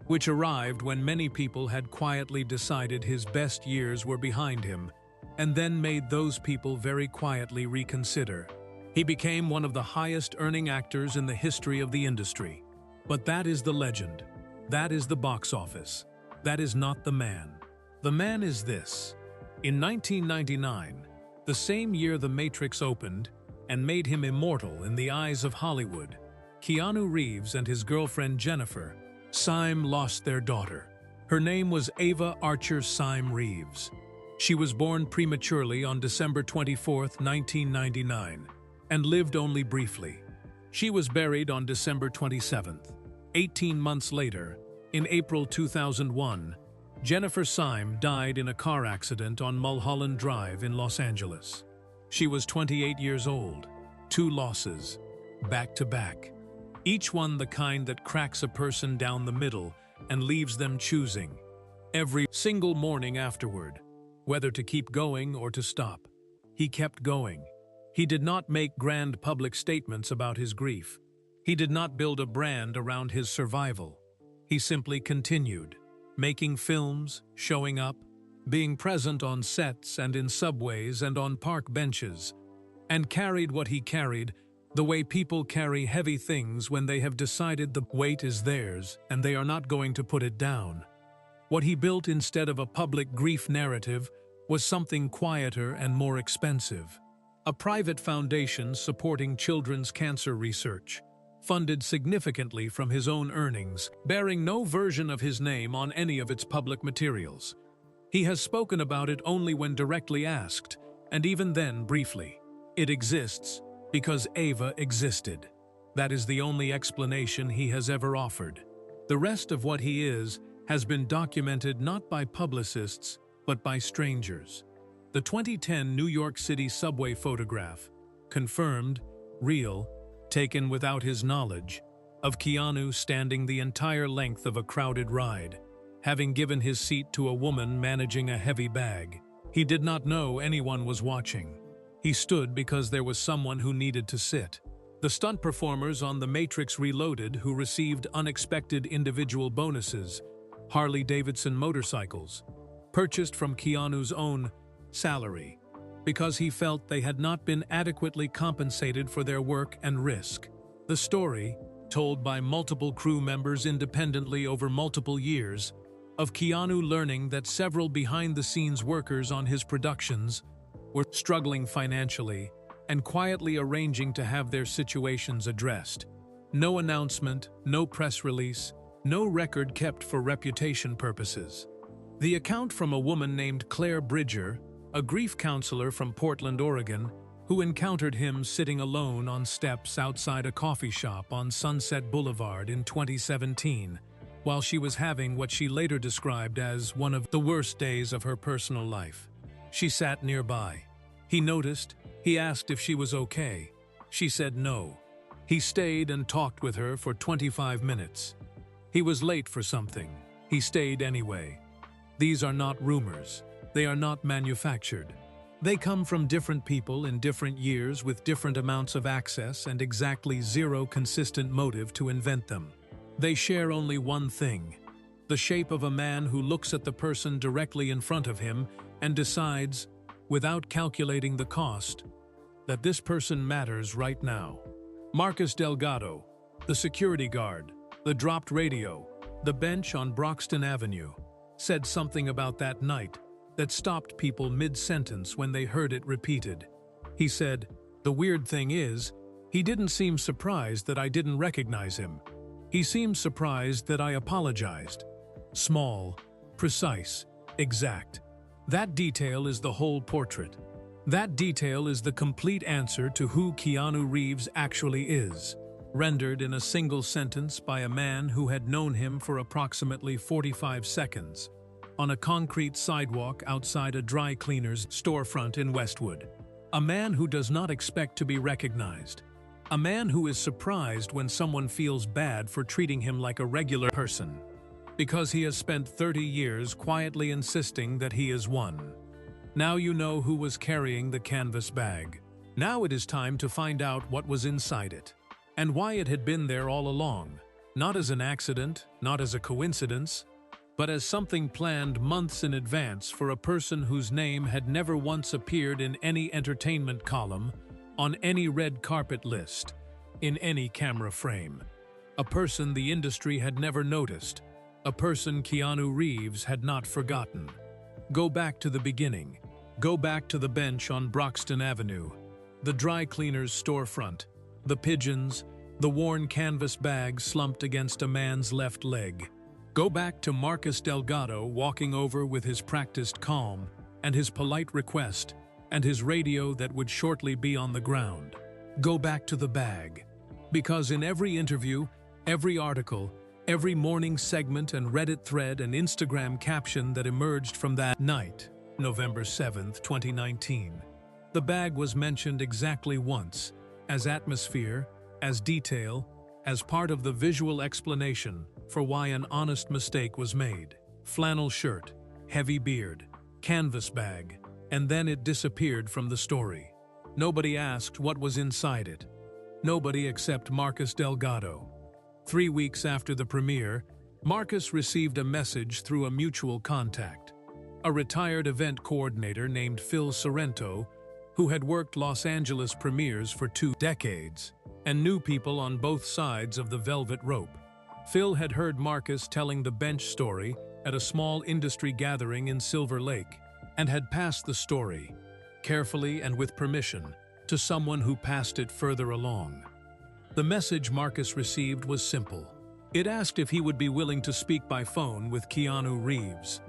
which arrived when many people had quietly decided his best years were behind him, and then made those people very quietly reconsider. He became one of the highest-earning actors in the history of the industry. But that is the legend. That is the box office. That is not the man. The man is this. In 1999, the same year The Matrix opened and made him immortal in the eyes of Hollywood, Keanu Reeves and his girlfriend Jennifer Syme lost their daughter. Her name was Ava Archer Syme Reeves. She was born prematurely on December 24, 1999, and lived only briefly. She was buried on December 27th. 18 months later, in April 2001, Jennifer Syme died in a car accident on Mulholland Drive in Los Angeles. She was 28 years old. 2 losses, back to back. Each one the kind that cracks a person down the middle and leaves them choosing, every single morning afterward, whether to keep going or to stop. He kept going. He did not make grand public statements about his grief. He did not build a brand around his survival. He simply continued, making films, showing up, being present on sets and in subways and on park benches, and carried what he carried the way people carry heavy things when they have decided the weight is theirs and they are not going to put it down. What he built instead of a public grief narrative was something quieter and more expensive. A private foundation supporting children's cancer research, funded significantly from his own earnings, bearing no version of his name on any of its public materials. He has spoken about it only when directly asked, and even then briefly. It exists because Ava existed. That is the only explanation he has ever offered. The rest of what he is has been documented not by publicists, but by strangers. The 2010 New York City subway photograph, confirmed, real, taken without his knowledge, of Keanu standing the entire length of a crowded ride, having given his seat to a woman managing a heavy bag. He did not know anyone was watching. He stood because there was someone who needed to sit. The stunt performers on The Matrix Reloaded who received unexpected individual bonuses, Harley-Davidson motorcycles, purchased from Keanu's own salary. because he felt they had not been adequately compensated for their work and risk. The story, told by multiple crew members independently over multiple years, of Keanu learning that several behind-the-scenes workers on his productions were struggling financially and quietly arranging to have their situations addressed. No announcement, no press release, no record kept for reputation purposes. The account from a woman named Claire Bridger, a grief counselor from Portland, Oregon, who encountered him sitting alone on steps outside a coffee shop on Sunset Boulevard in 2017, while she was having what she later described as one of the worst days of her personal life. She sat nearby. He noticed. He asked if she was okay. She said no. He stayed and talked with her for 25 minutes. He was late for something. He stayed anyway. These are not rumors. They are not manufactured. They come from different people in different years with different amounts of access and exactly zero consistent motive to invent them. They share only one thing: the shape of a man who looks at the person directly in front of him and decides, without calculating the cost, that this person matters right now. Marcus Delgado, the security guard, the dropped radio, the bench on Broxton Avenue, said something about that night that stopped people mid-sentence when they heard it repeated. He said, "The weird thing is, he didn't seem surprised that I didn't recognize him. He seemed surprised that I apologized." Small, precise, exact. That detail is the whole portrait. That detail is the complete answer to who Keanu Reeves actually is, rendered in a single sentence by a man who had known him for approximately 45 seconds, on a concrete sidewalk outside a dry cleaner's storefront in Westwood. A man who does not expect to be recognized. A man who is surprised when someone feels bad for treating him like a regular person, because he has spent 30 years quietly insisting that he is one. Now you know who was carrying the canvas bag. Now it is time to find out what was inside it, and why it had been there all along, not as an accident, not as a coincidence, but as something planned months in advance for a person whose name had never once appeared in any entertainment column, on any red carpet list, in any camera frame. A person the industry had never noticed, a person Keanu Reeves had not forgotten. Go back to the beginning. Go back to the bench on Broxton Avenue, the dry cleaner's storefront, the pigeons, the worn canvas bag slumped against a man's left leg. Go back to Marcus Delgado walking over with his practiced calm and his polite request and his radio that would shortly be on the ground. Go back to the bag. Because in every interview, every article, every morning segment and Reddit thread and Instagram caption that emerged from that night, November 7th, 2019, the bag was mentioned exactly once, as atmosphere, as detail, as part of the visual explanation for why an honest mistake was made. Flannel shirt, heavy beard, canvas bag, and then it disappeared from the story. Nobody asked what was inside it. Nobody except Marcus Delgado. 3 weeks after the premiere, Marcus received a message through a mutual contact, a retired event coordinator named Phil Sorrento, who had worked Los Angeles premieres for 2 decades and knew people on both sides of the velvet rope. Phil had heard Marcus telling the bench story at a small industry gathering in Silver Lake and had passed the story, carefully and with permission, to someone who passed it further along. The message Marcus received was simple. It asked if he would be willing to speak by phone with Keanu Reeves.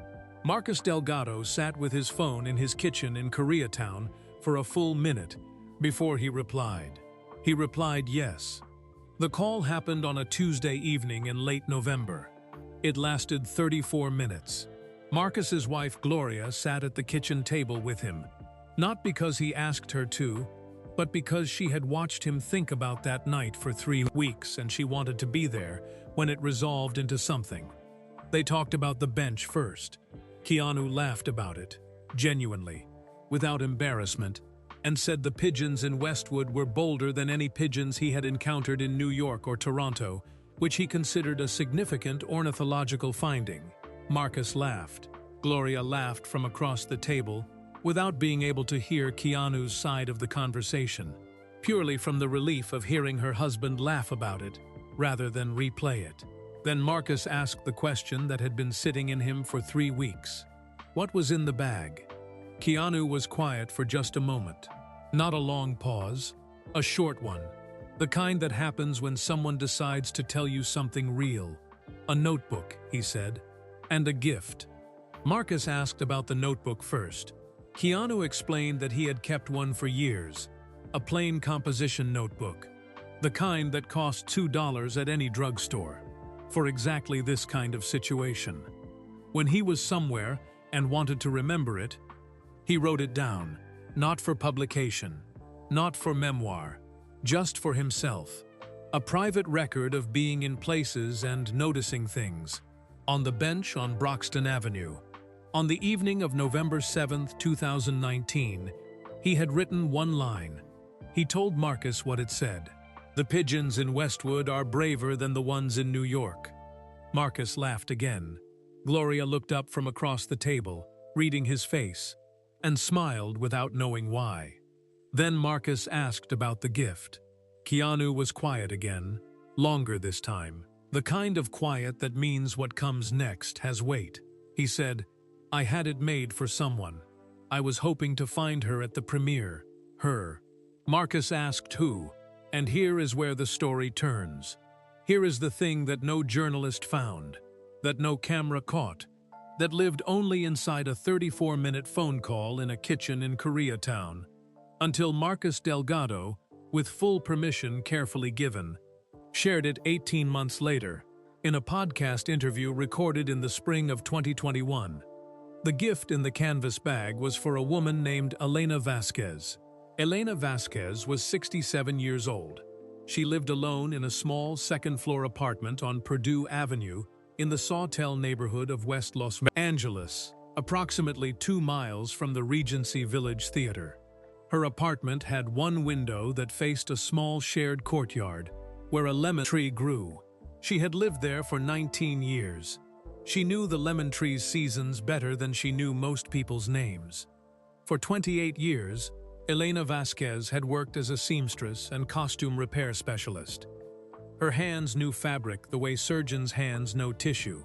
Marcus Delgado sat with his phone in his kitchen in Koreatown for a full minute before he replied. He replied yes. The call happened on a Tuesday evening in late November. It lasted 34 minutes. Marcus's wife Gloria sat at the kitchen table with him, not because he asked her to, but because she had watched him think about that night for 3 weeks and she wanted to be there when it resolved into something. They talked about the bench first. Keanu laughed about it, genuinely, without embarrassment, and said the pigeons in Westwood were bolder than any pigeons he had encountered in New York or Toronto, which he considered a significant ornithological finding. Marcus laughed. Gloria laughed from across the table, without being able to hear Keanu's side of the conversation, purely from the relief of hearing her husband laugh about it, rather than replay it. Then Marcus asked the question that had been sitting in him for 3 weeks. What was in the bag? Keanu was quiet for just a moment. Not a long pause, a short one. The kind that happens when someone decides to tell you something real. A notebook, he said, and a gift. Marcus asked about the notebook first. Keanu explained that he had kept one for years, a plain composition notebook, the kind that cost $2 at any drugstore, for exactly this kind of situation. When he was somewhere and wanted to remember it, he wrote it down, not for publication, not for memoir, just for himself. A private record of being in places and noticing things. On the bench on Broxton Avenue. On the evening of November 7, 2019, he had written one line. He told Marcus what it said. "The pigeons in Westwood are braver than the ones in New York." Marcus laughed again. Gloria looked up from across the table, reading his face, and smiled without knowing why. Then Marcus asked about the gift. Keanu was quiet again, longer this time. The kind of quiet that means what comes next has weight. He said, "I had it made for someone. I was hoping to find her at the premiere." Her. Marcus asked who, and here is where the story turns. Here is the thing that no journalist found, that no camera caught, that lived only inside a 34-minute phone call in a kitchen in Koreatown, until Marcus Delgado, with full permission carefully given, shared it 18 months later, in a podcast interview recorded in the spring of 2021. The gift in the canvas bag was for a woman named Elena Vasquez. Elena Vasquez was 67 years old. She lived alone in a small second-floor apartment on Purdue Avenue in the Sawtell neighborhood of West Los Angeles, approximately 2 miles from the Regency Village Theater. Her apartment had one window that faced a small shared courtyard where a lemon tree grew. She had lived there for 19 years. She knew the lemon tree's seasons better than she knew most people's names. For 28 years, Elena Vasquez had worked as a seamstress and costume repair specialist. Her hands knew fabric the way surgeons' hands know tissue,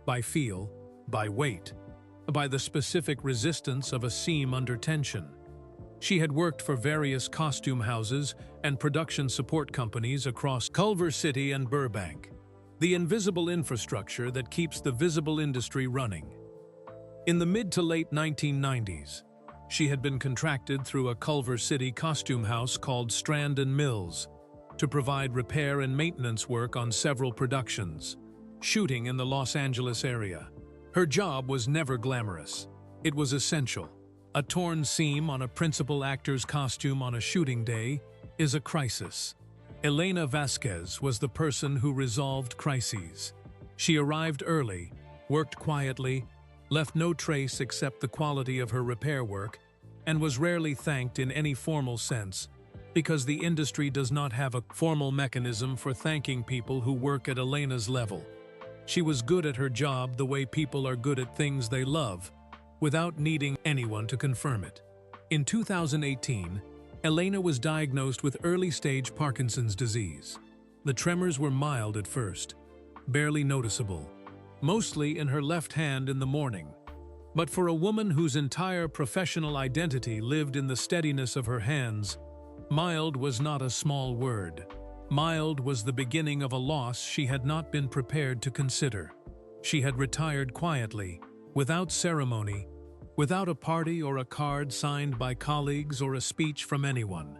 by feel, by weight, by the specific resistance of a seam under tension. She had worked for various costume houses and production support companies across Culver City and Burbank, the invisible infrastructure that keeps the visible industry running. In the mid to late 1990s, she had been contracted through a Culver City costume house called Strand & Mills to provide repair and maintenance work on several productions, shooting in the Los Angeles area. Her job was never glamorous. It was essential. A torn seam on a principal actor's costume on a shooting day is a crisis. Elena Vasquez was the person who resolved crises. She arrived early, worked quietly, left no trace except the quality of her repair work, and was rarely thanked in any formal sense, because the industry does not have a formal mechanism for thanking people who work at Elena's level. She was good at her job the way people are good at things they love, without needing anyone to confirm it. In 2018, Elena was diagnosed with early-stage Parkinson's disease. The tremors were mild at first, barely noticeable, mostly in her left hand in the morning. But for a woman whose entire professional identity lived in the steadiness of her hands, mild was not a small word. Mild was the beginning of a loss she had not been prepared to consider. She had retired quietly, without ceremony, without a party or a card signed by colleagues or a speech from anyone.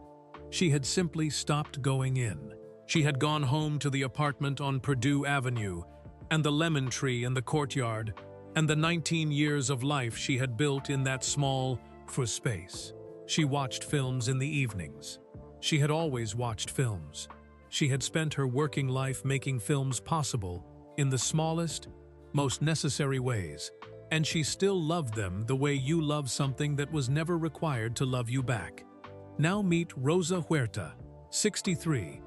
She had simply stopped going in. She had gone home to the apartment on Purdue Avenue, and the lemon tree in the courtyard, and the 19 years of life she had built in that small space. She watched films in the evenings. She had always watched films. She had spent her working life making films possible in the smallest, most necessary ways, and she still loved them the way you love something that was never required to love you back. Now meet Rosa Huerta, 63,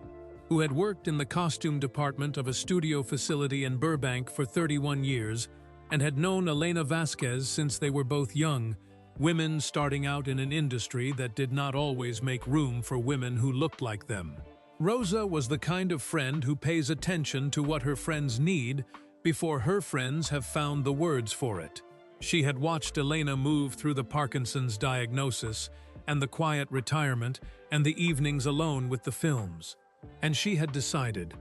who had worked in the costume department of a studio facility in Burbank for 31 years and had known Elena Vasquez since they were both young women starting out in an industry that did not always make room for women who looked like them. Rosa was the kind of friend who pays attention to what her friends need before her friends have found the words for it. She had watched Elena move through the Parkinson's diagnosis and the quiet retirement and the evenings alone with the films. And she had decided,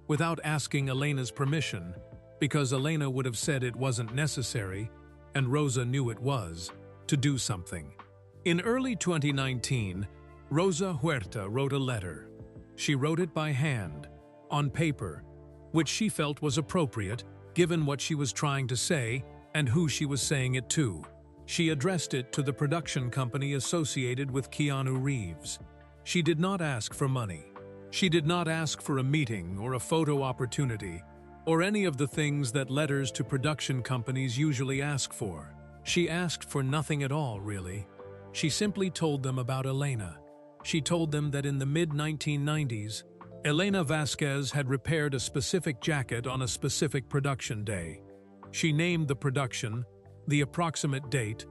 without asking Elena's permission, because Elena would have said it wasn't necessary, and Rosa knew it was, to do something. In early 2019, Rosa Huerta wrote a letter. She wrote it by hand, on paper, which she felt was appropriate given what she was trying to say and who she was saying it to. She addressed it to the production company associated with Keanu Reeves. She did not ask for money. She did not ask for a meeting or a photo opportunity, or any of the things that letters to production companies usually ask for. She asked for nothing at all, really. She simply told them about Elena. She told them that in the mid-1990s, Elena Vasquez had repaired a specific jacket on a specific production day. She named the production, the approximate date,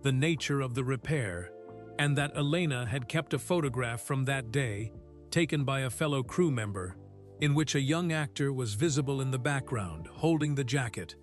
the nature of the repair, and that Elena had kept a photograph from that day, taken by a fellow crew member, in which a young actor was visible in the background, holding the jacket,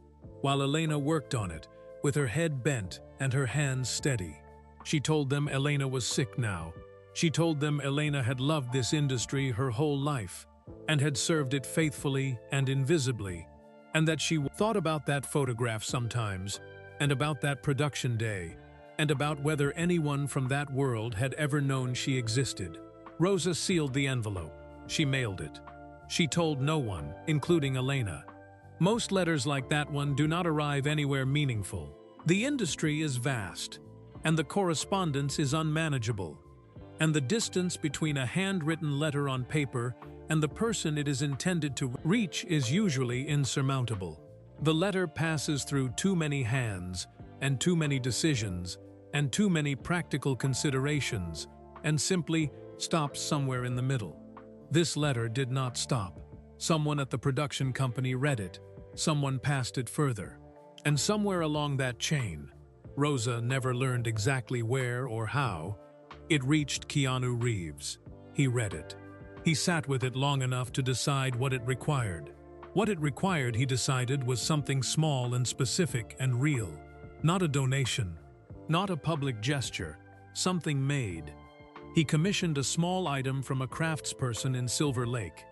while Elena worked on it, with her head bent and her hands steady. She told them Elena was sick now. She told them Elena had loved this industry her whole life, and had served it faithfully and invisibly, and that she thought about that photograph sometimes, and about that production day, and about whether anyone from that world had ever known she existed. Rosa sealed the envelope. She mailed it. She told no one, including Elena. Most letters like that one do not arrive anywhere meaningful. The industry is vast, and the correspondence is unmanageable, and the distance between a handwritten letter on paper and the person it is intended to reach is usually insurmountable. The letter passes through too many hands, and too many decisions, and too many practical considerations, and simply stops somewhere in the middle. This letter did not stop. Someone at the production company read it. Someone passed it further. And somewhere along that chain, Rosa never learned exactly where or how, it reached Keanu Reeves. He read it. He sat with it long enough to decide what it required. What it required, he decided, was something small and specific and real. Not a donation, not a public gesture, something made. He commissioned a small item from a craftsperson in Silver Lake,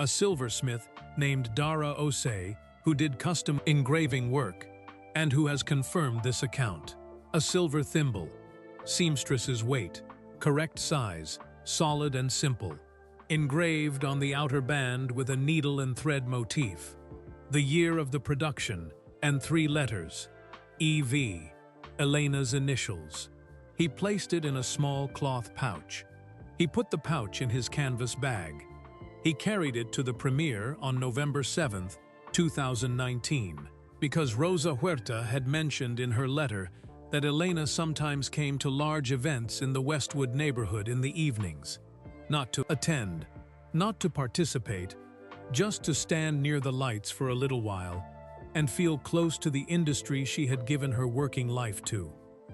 a silversmith named Dara Osei, who did custom engraving work, and who has confirmed this account. A silver thimble, seamstress's weight, correct size, solid and simple, engraved on the outer band with a needle and thread motif, the year of the production, and 3 letters, EV, Elena's initials. He placed it in a small cloth pouch. He put the pouch in his canvas bag. He carried it to the premiere on November 7, 2019, because Rosa Huerta had mentioned in her letter that Elena sometimes came to large events in the Westwood neighborhood in the evenings. Not to attend, not to participate, just to stand near the lights for a little while and feel close to the industry she had given her working life to.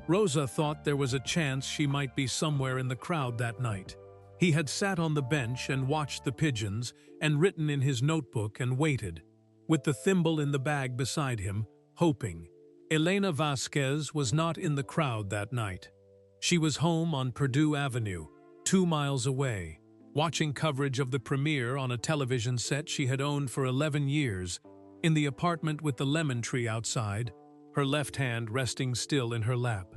Rosa thought there was a chance she might be somewhere in the crowd that night. He had sat on the bench and watched the pigeons and written in his notebook and waited, with the thimble in the bag beside him, hoping. Elena Vasquez was not in the crowd that night. She was home on Purdue Avenue, 2 miles away, watching coverage of the premiere on a television set she had owned for 11 years, in the apartment with the lemon tree outside, her left hand resting still in her lap.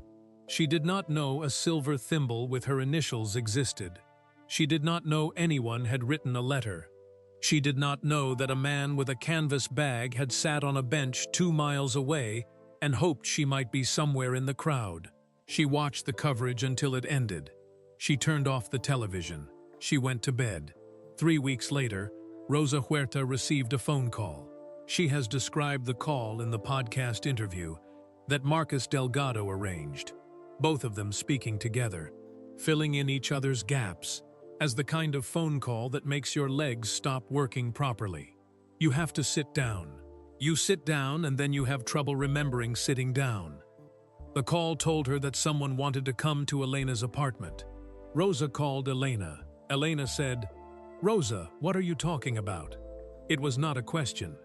She did not know a silver thimble with her initials existed. She did not know anyone had written a letter. She did not know that a man with a canvas bag had sat on a bench 2 miles away and hoped she might be somewhere in the crowd. She watched the coverage until it ended. She turned off the television. She went to bed. 3 weeks later, Rosa Huerta received a phone call. She has described the call in the podcast interview that Marcus Delgado arranged, both of them speaking together, filling in each other's gaps, as the kind of phone call that makes your legs stop working properly. You have to sit down. You sit down and then you have trouble remembering sitting down. The call told her that someone wanted to come to Elena's apartment. Rosa called Elena. Elena said, "Rosa, what are you talking about?" It was not a question.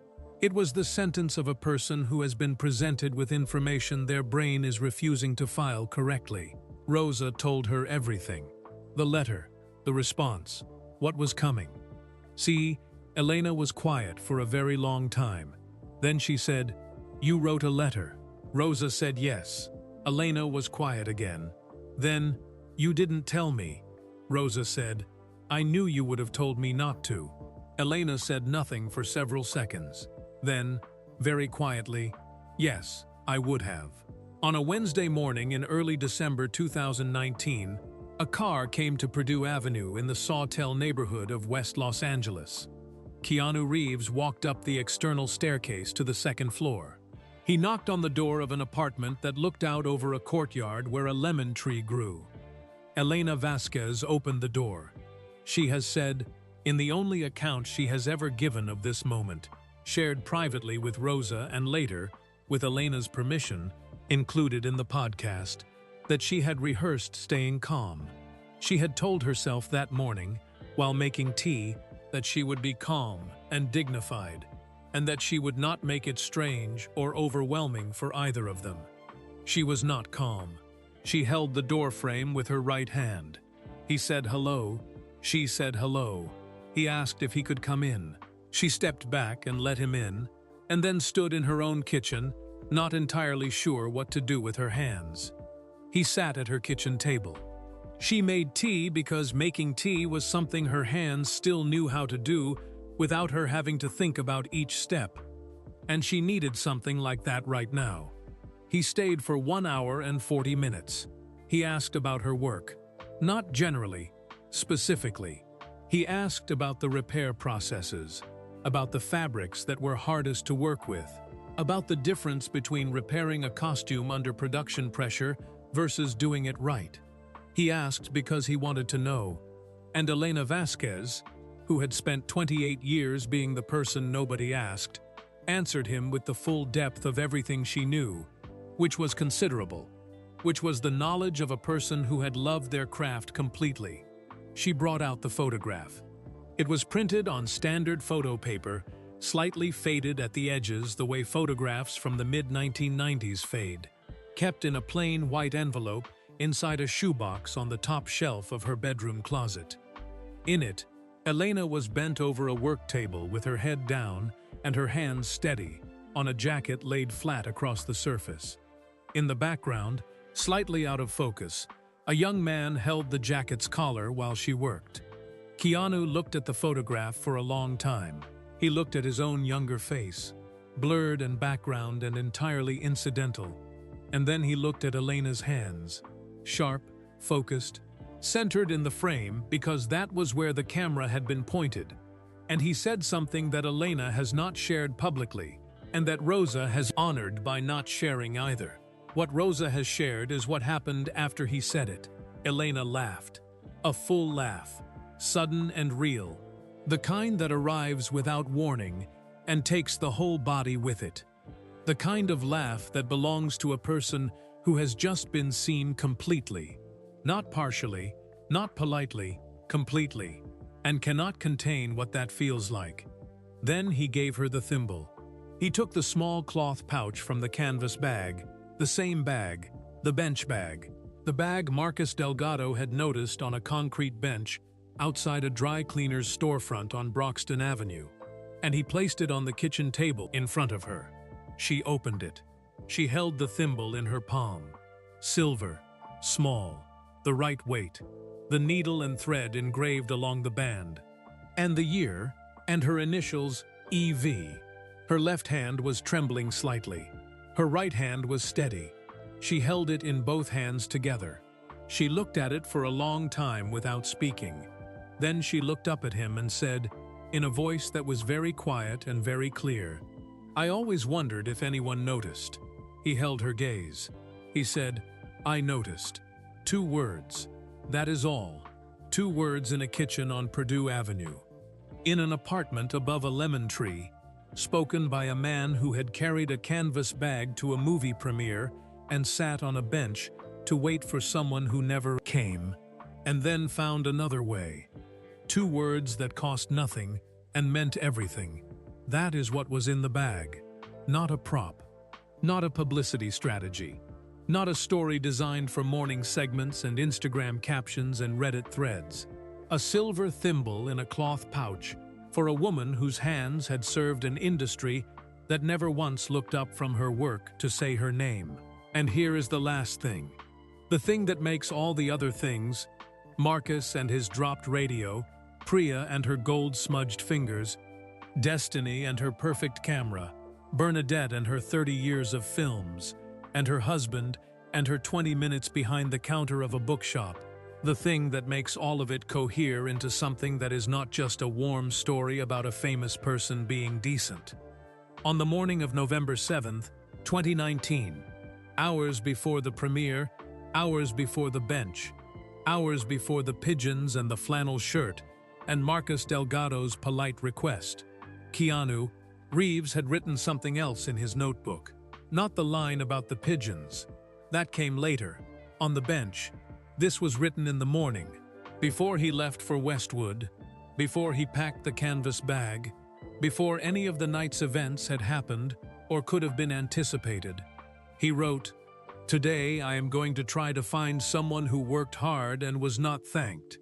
It was the sentence of a person who has been presented with information their brain is refusing to file correctly. Rosa told her everything. The letter, the response, what was coming. See, Elena was quiet for a very long time. Then she said, "You wrote a letter." Rosa said yes. Elena was quiet again. Then, "You didn't tell me." Rosa said, "I knew you would have told me not to." Elena said nothing for several seconds. Then, very quietly, "Yes, I would have." On a Wednesday morning in early December 2019, a car came to Purdue Avenue in the Sawtell neighborhood of West Los Angeles. Keanu Reeves walked up the external staircase to the second floor. He knocked on the door of an apartment that looked out over a courtyard where a lemon tree grew. Elena Vasquez opened the door. She has said, in the only account she has ever given of this moment, shared privately with Rosa and later, with Elena's permission, included in the podcast, that she had rehearsed staying calm. She had told herself that morning, while making tea, that she would be calm and dignified, and that she would not make it strange or overwhelming for either of them. She was not calm. She held the door frame with her right hand. He said hello. She said hello. He asked if he could come in. She stepped back and let him in, and then stood in her own kitchen, not entirely sure what to do with her hands. He sat at her kitchen table. She made tea because making tea was something her hands still knew how to do without her having to think about each step. And she needed something like that right now. He stayed for 1 hour and 40 minutes. He asked about her work. Not generally, specifically. He asked about the repair processes, about the fabrics that were hardest to work with, about the difference between repairing a costume under production pressure versus doing it right. He asked because he wanted to know. And Elena Vasquez, who had spent 28 years being the person nobody asked, answered him with the full depth of everything she knew, which was considerable, which was the knowledge of a person who had loved their craft completely. She brought out the photograph. It was printed on standard photo paper, slightly faded at the edges the way photographs from the mid-1990s fade, kept in a plain white envelope inside a shoebox on the top shelf of her bedroom closet. In it, Elena was bent over a work table with her head down and her hands steady, on a jacket laid flat across the surface. In the background, slightly out of focus, a young man held the jacket's collar while she worked. Keanu looked at the photograph for a long time. He looked at his own younger face, blurred and background and entirely incidental. And then he looked at Elena's hands, sharp, focused, centered in the frame because that was where the camera had been pointed. And he said something that Elena has not shared publicly, and that Rosa has honored by not sharing either. What Rosa has shared is what happened after he said it. Elena laughed. A full laugh, sudden and real. The kind that arrives without warning and takes the whole body with it. The kind of laugh that belongs to a person who has just been seen completely. Not partially, not politely, completely, and cannot contain what that feels like. Then he gave her the thimble. He took the small cloth pouch from the canvas bag, the same bag, the bench bag, the bag Marcus Delgado had noticed on a concrete bench outside a dry cleaner's storefront on Broxton Avenue, and he placed it on the kitchen table in front of her. She opened it. She held the thimble in her palm. Silver, small, the right weight, the needle and thread engraved along the band, and the year, and her initials, EV. Her left hand was trembling slightly. Her right hand was steady. She held it in both hands together. She looked at it for a long time without speaking. Then she looked up at him and said, in a voice that was very quiet and very clear, "I always wondered if anyone noticed." He held her gaze. He said, "I noticed. 2 words. That is all. 2 words in a kitchen on Purdue Avenue. In an apartment above a lemon tree, spoken by a man who had carried a canvas bag to a movie premiere and sat on a bench to wait for someone who never came, and then found another way. 2 words that cost nothing and meant everything. That is what was in the bag. Not a prop. Not a publicity strategy. Not a story designed for morning segments and Instagram captions and Reddit threads. A silver thimble in a cloth pouch for a woman whose hands had served an industry that never once looked up from her work to say her name. And here is the last thing. The thing that makes all the other things, Marcus and his dropped radio, Priya and her gold-smudged fingers, Destiny and her perfect camera, Bernadette and her 30 years of films, and her husband and her 20 minutes behind the counter of a bookshop, the thing that makes all of it cohere into something that is not just a warm story about a famous person being decent. On the morning of November 7th, 2019, hours before the premiere, hours before the bench, hours before the pigeons and the flannel shirt, and Marcus Delgado's polite request, Keanu Reeves had written something else in his notebook. Not the line about the pigeons. That came later, on the bench. This was written in the morning, before he left for Westwood, before he packed the canvas bag, before any of the night's events had happened or could have been anticipated. He wrote, "Today I am going to try to find someone who worked hard and was not thanked.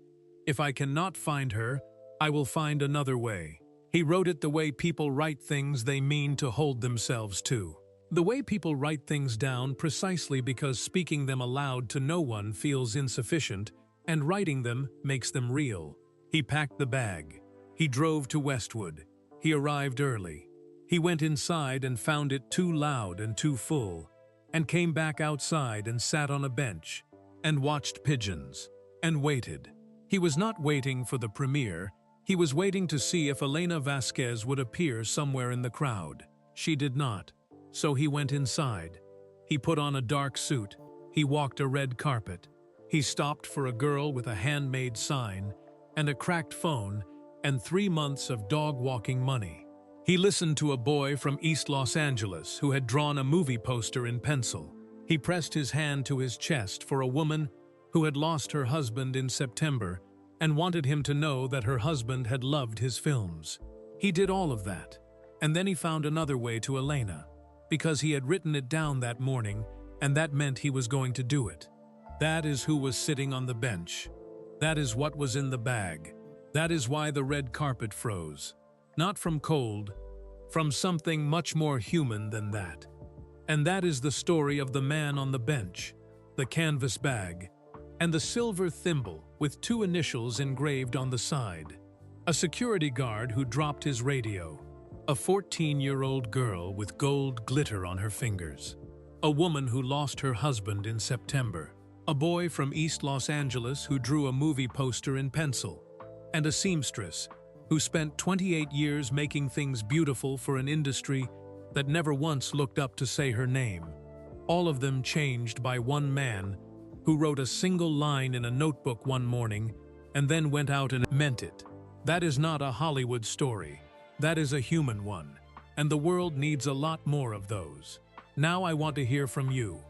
If I cannot find her, I will find another way." He wrote it the way people write things they mean to hold themselves to. The way people write things down precisely because speaking them aloud to no one feels insufficient and writing them makes them real. He packed the bag. He drove to Westwood. He arrived early. He went inside and found it too loud and too full, and came back outside and sat on a bench, and watched pigeons, and waited. He was not waiting for the premiere. He was waiting to see if Elena Vasquez would appear somewhere in the crowd. She did not, so he went inside. He put on a dark suit. He walked a red carpet. He stopped for a girl with a handmade sign and a cracked phone and 3 months of dog-walking money. He listened to a boy from East Los Angeles who had drawn a movie poster in pencil. He pressed his hand to his chest for a woman who had lost her husband in September and wanted him to know that her husband had loved his films. He did all of that, and then he found another way to Elena, because he had written it down that morning, and that meant he was going to do it. That is who was sitting on the bench. That is what was in the bag. That is why the red carpet froze. Not from cold, from something much more human than that. And that is the story of the man on the bench, the canvas bag, and the silver thimble with 2 initials engraved on the side. A security guard who dropped his radio. A 14-year-old girl with gold glitter on her fingers. A woman who lost her husband in September. A boy from East Los Angeles who drew a movie poster in pencil. And a seamstress who spent 28 years making things beautiful for an industry that never once looked up to say her name. All of them changed by one man who wrote a single line in a notebook one morning and then went out and meant it. That is not a Hollywood story. That is a human one, and the world needs a lot more of those. Now I want to hear from you.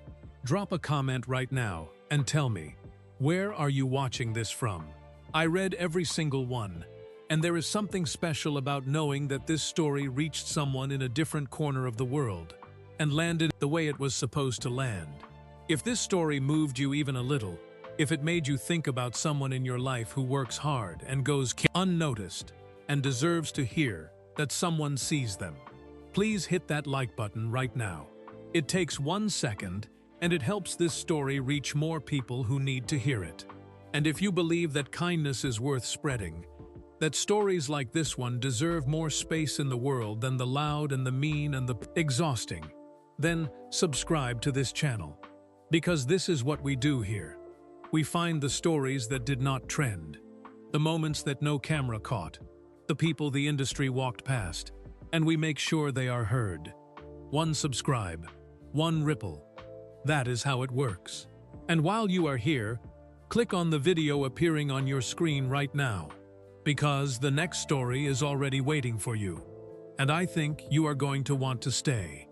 Drop a comment right now and tell me, where are you watching this from? I read every single one, and there is something special about knowing that this story reached someone in a different corner of the world and landed the way it was supposed to land. If this story moved you even a little, if it made you think about someone in your life who works hard and goes unnoticed and deserves to hear that someone sees them, please hit that like button right now. It takes 1 second, and it helps this story reach more people who need to hear it. And if you believe that kindness is worth spreading, that stories like this one deserve more space in the world than the loud and the mean and the exhausting, then subscribe to this channel. Because this is what we do here. We find the stories that did not trend, the moments that no camera caught, the people the industry walked past, and we make sure they are heard. 1 subscribe, 1 ripple. That is how it works. And while you are here, click on the video appearing on your screen right now, because the next story is already waiting for you, and I think you are going to want to stay.